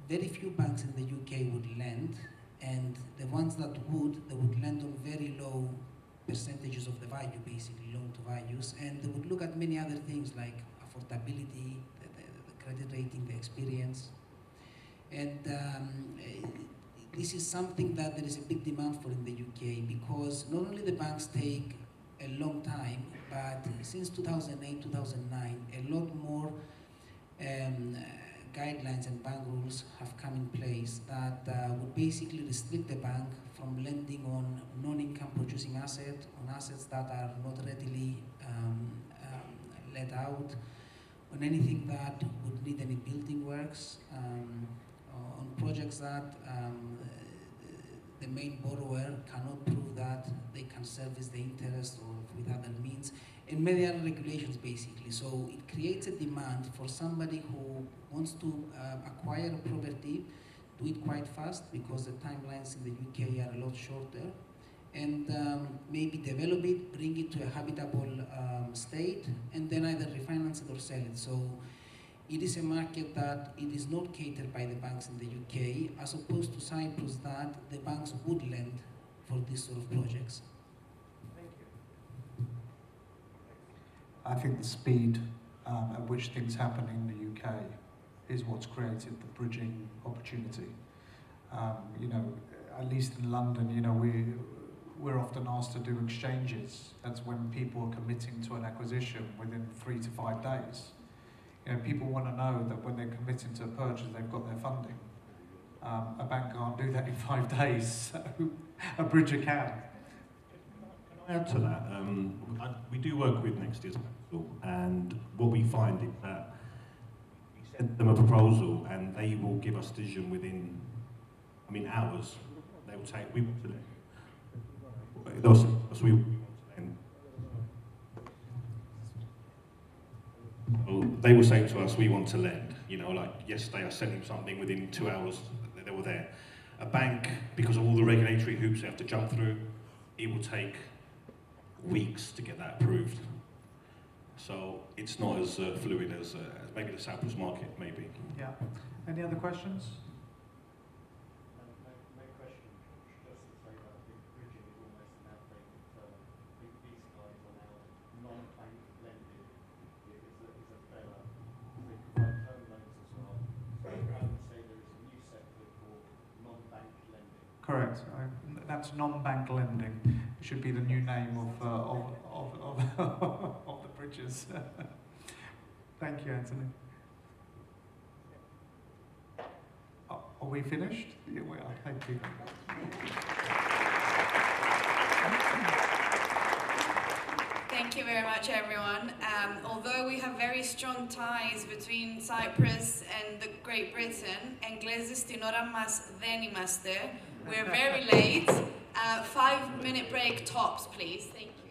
Very few banks in the UK would lend, and the ones that would, they would lend on very low percentages of the value, basically loan to values, and they would look at many other things like affordability, the credit rating, the experience. And this is something that there is a big demand for in the UK because not only the banks take a long time, but since 2008, 2009, a lot more guidelines and bank rules have come in place that would basically restrict the bank from lending on non-income producing assets, on assets that are not readily let out, on anything that would need any building works, on projects that the main borrower cannot prove that they can service the interest or with other means, and many other regulations basically. So it creates a demand for somebody who wants to acquire a property, do it quite fast because the timelines in the UK are a lot shorter, and maybe develop it, bring it to a habitable state, and then either refinance it or sell it. So it is a market that it is not catered by the banks in the UK, as opposed to Cyprus that the banks would lend for these sort of projects. Thank you. I think the speed at which things happen in the UK is what's created the bridging opportunity. You know, at least in London, you know, we're often asked to do exchanges. That's when people are committing to an acquisition within 3 to 5 days. You know, people want to know that when they're committing to a purchase, they've got their funding. A bank can't do that in 5 days, so a bridger can. Can I add to that? We do work with Next Year's Capital, and what we find is that we send them a proposal and they will give us decision within, hours. They will say, we want to lend. They'll say, we want to lend. So they will say to us, we want to lend. You know, like yesterday I sent him something within 2 hours, they were there. A bank, because of all the regulatory hoops they have to jump through, it will take weeks to get that approved. So it's not as fluid as maybe the Cyprus market, maybe. Yeah. Any other questions? My question, just to say that I think bridging is almost an outdated term. I think these guys are now non-bank lending. Is a better, they provide term loans as well. So I would say there is a new sector called non-bank lending. Correct. That's non-bank lending. It should be the new name of the bridges. Thank you, Anthony. Are we finished? Yeah, we are. Thank you. Thank you very much, everyone. Although we have very strong ties between Cyprus and the Great Britain, Gbcy στην ώρα μας δεν είμαστε. We're very late. 5-minute break tops, please. Thank you.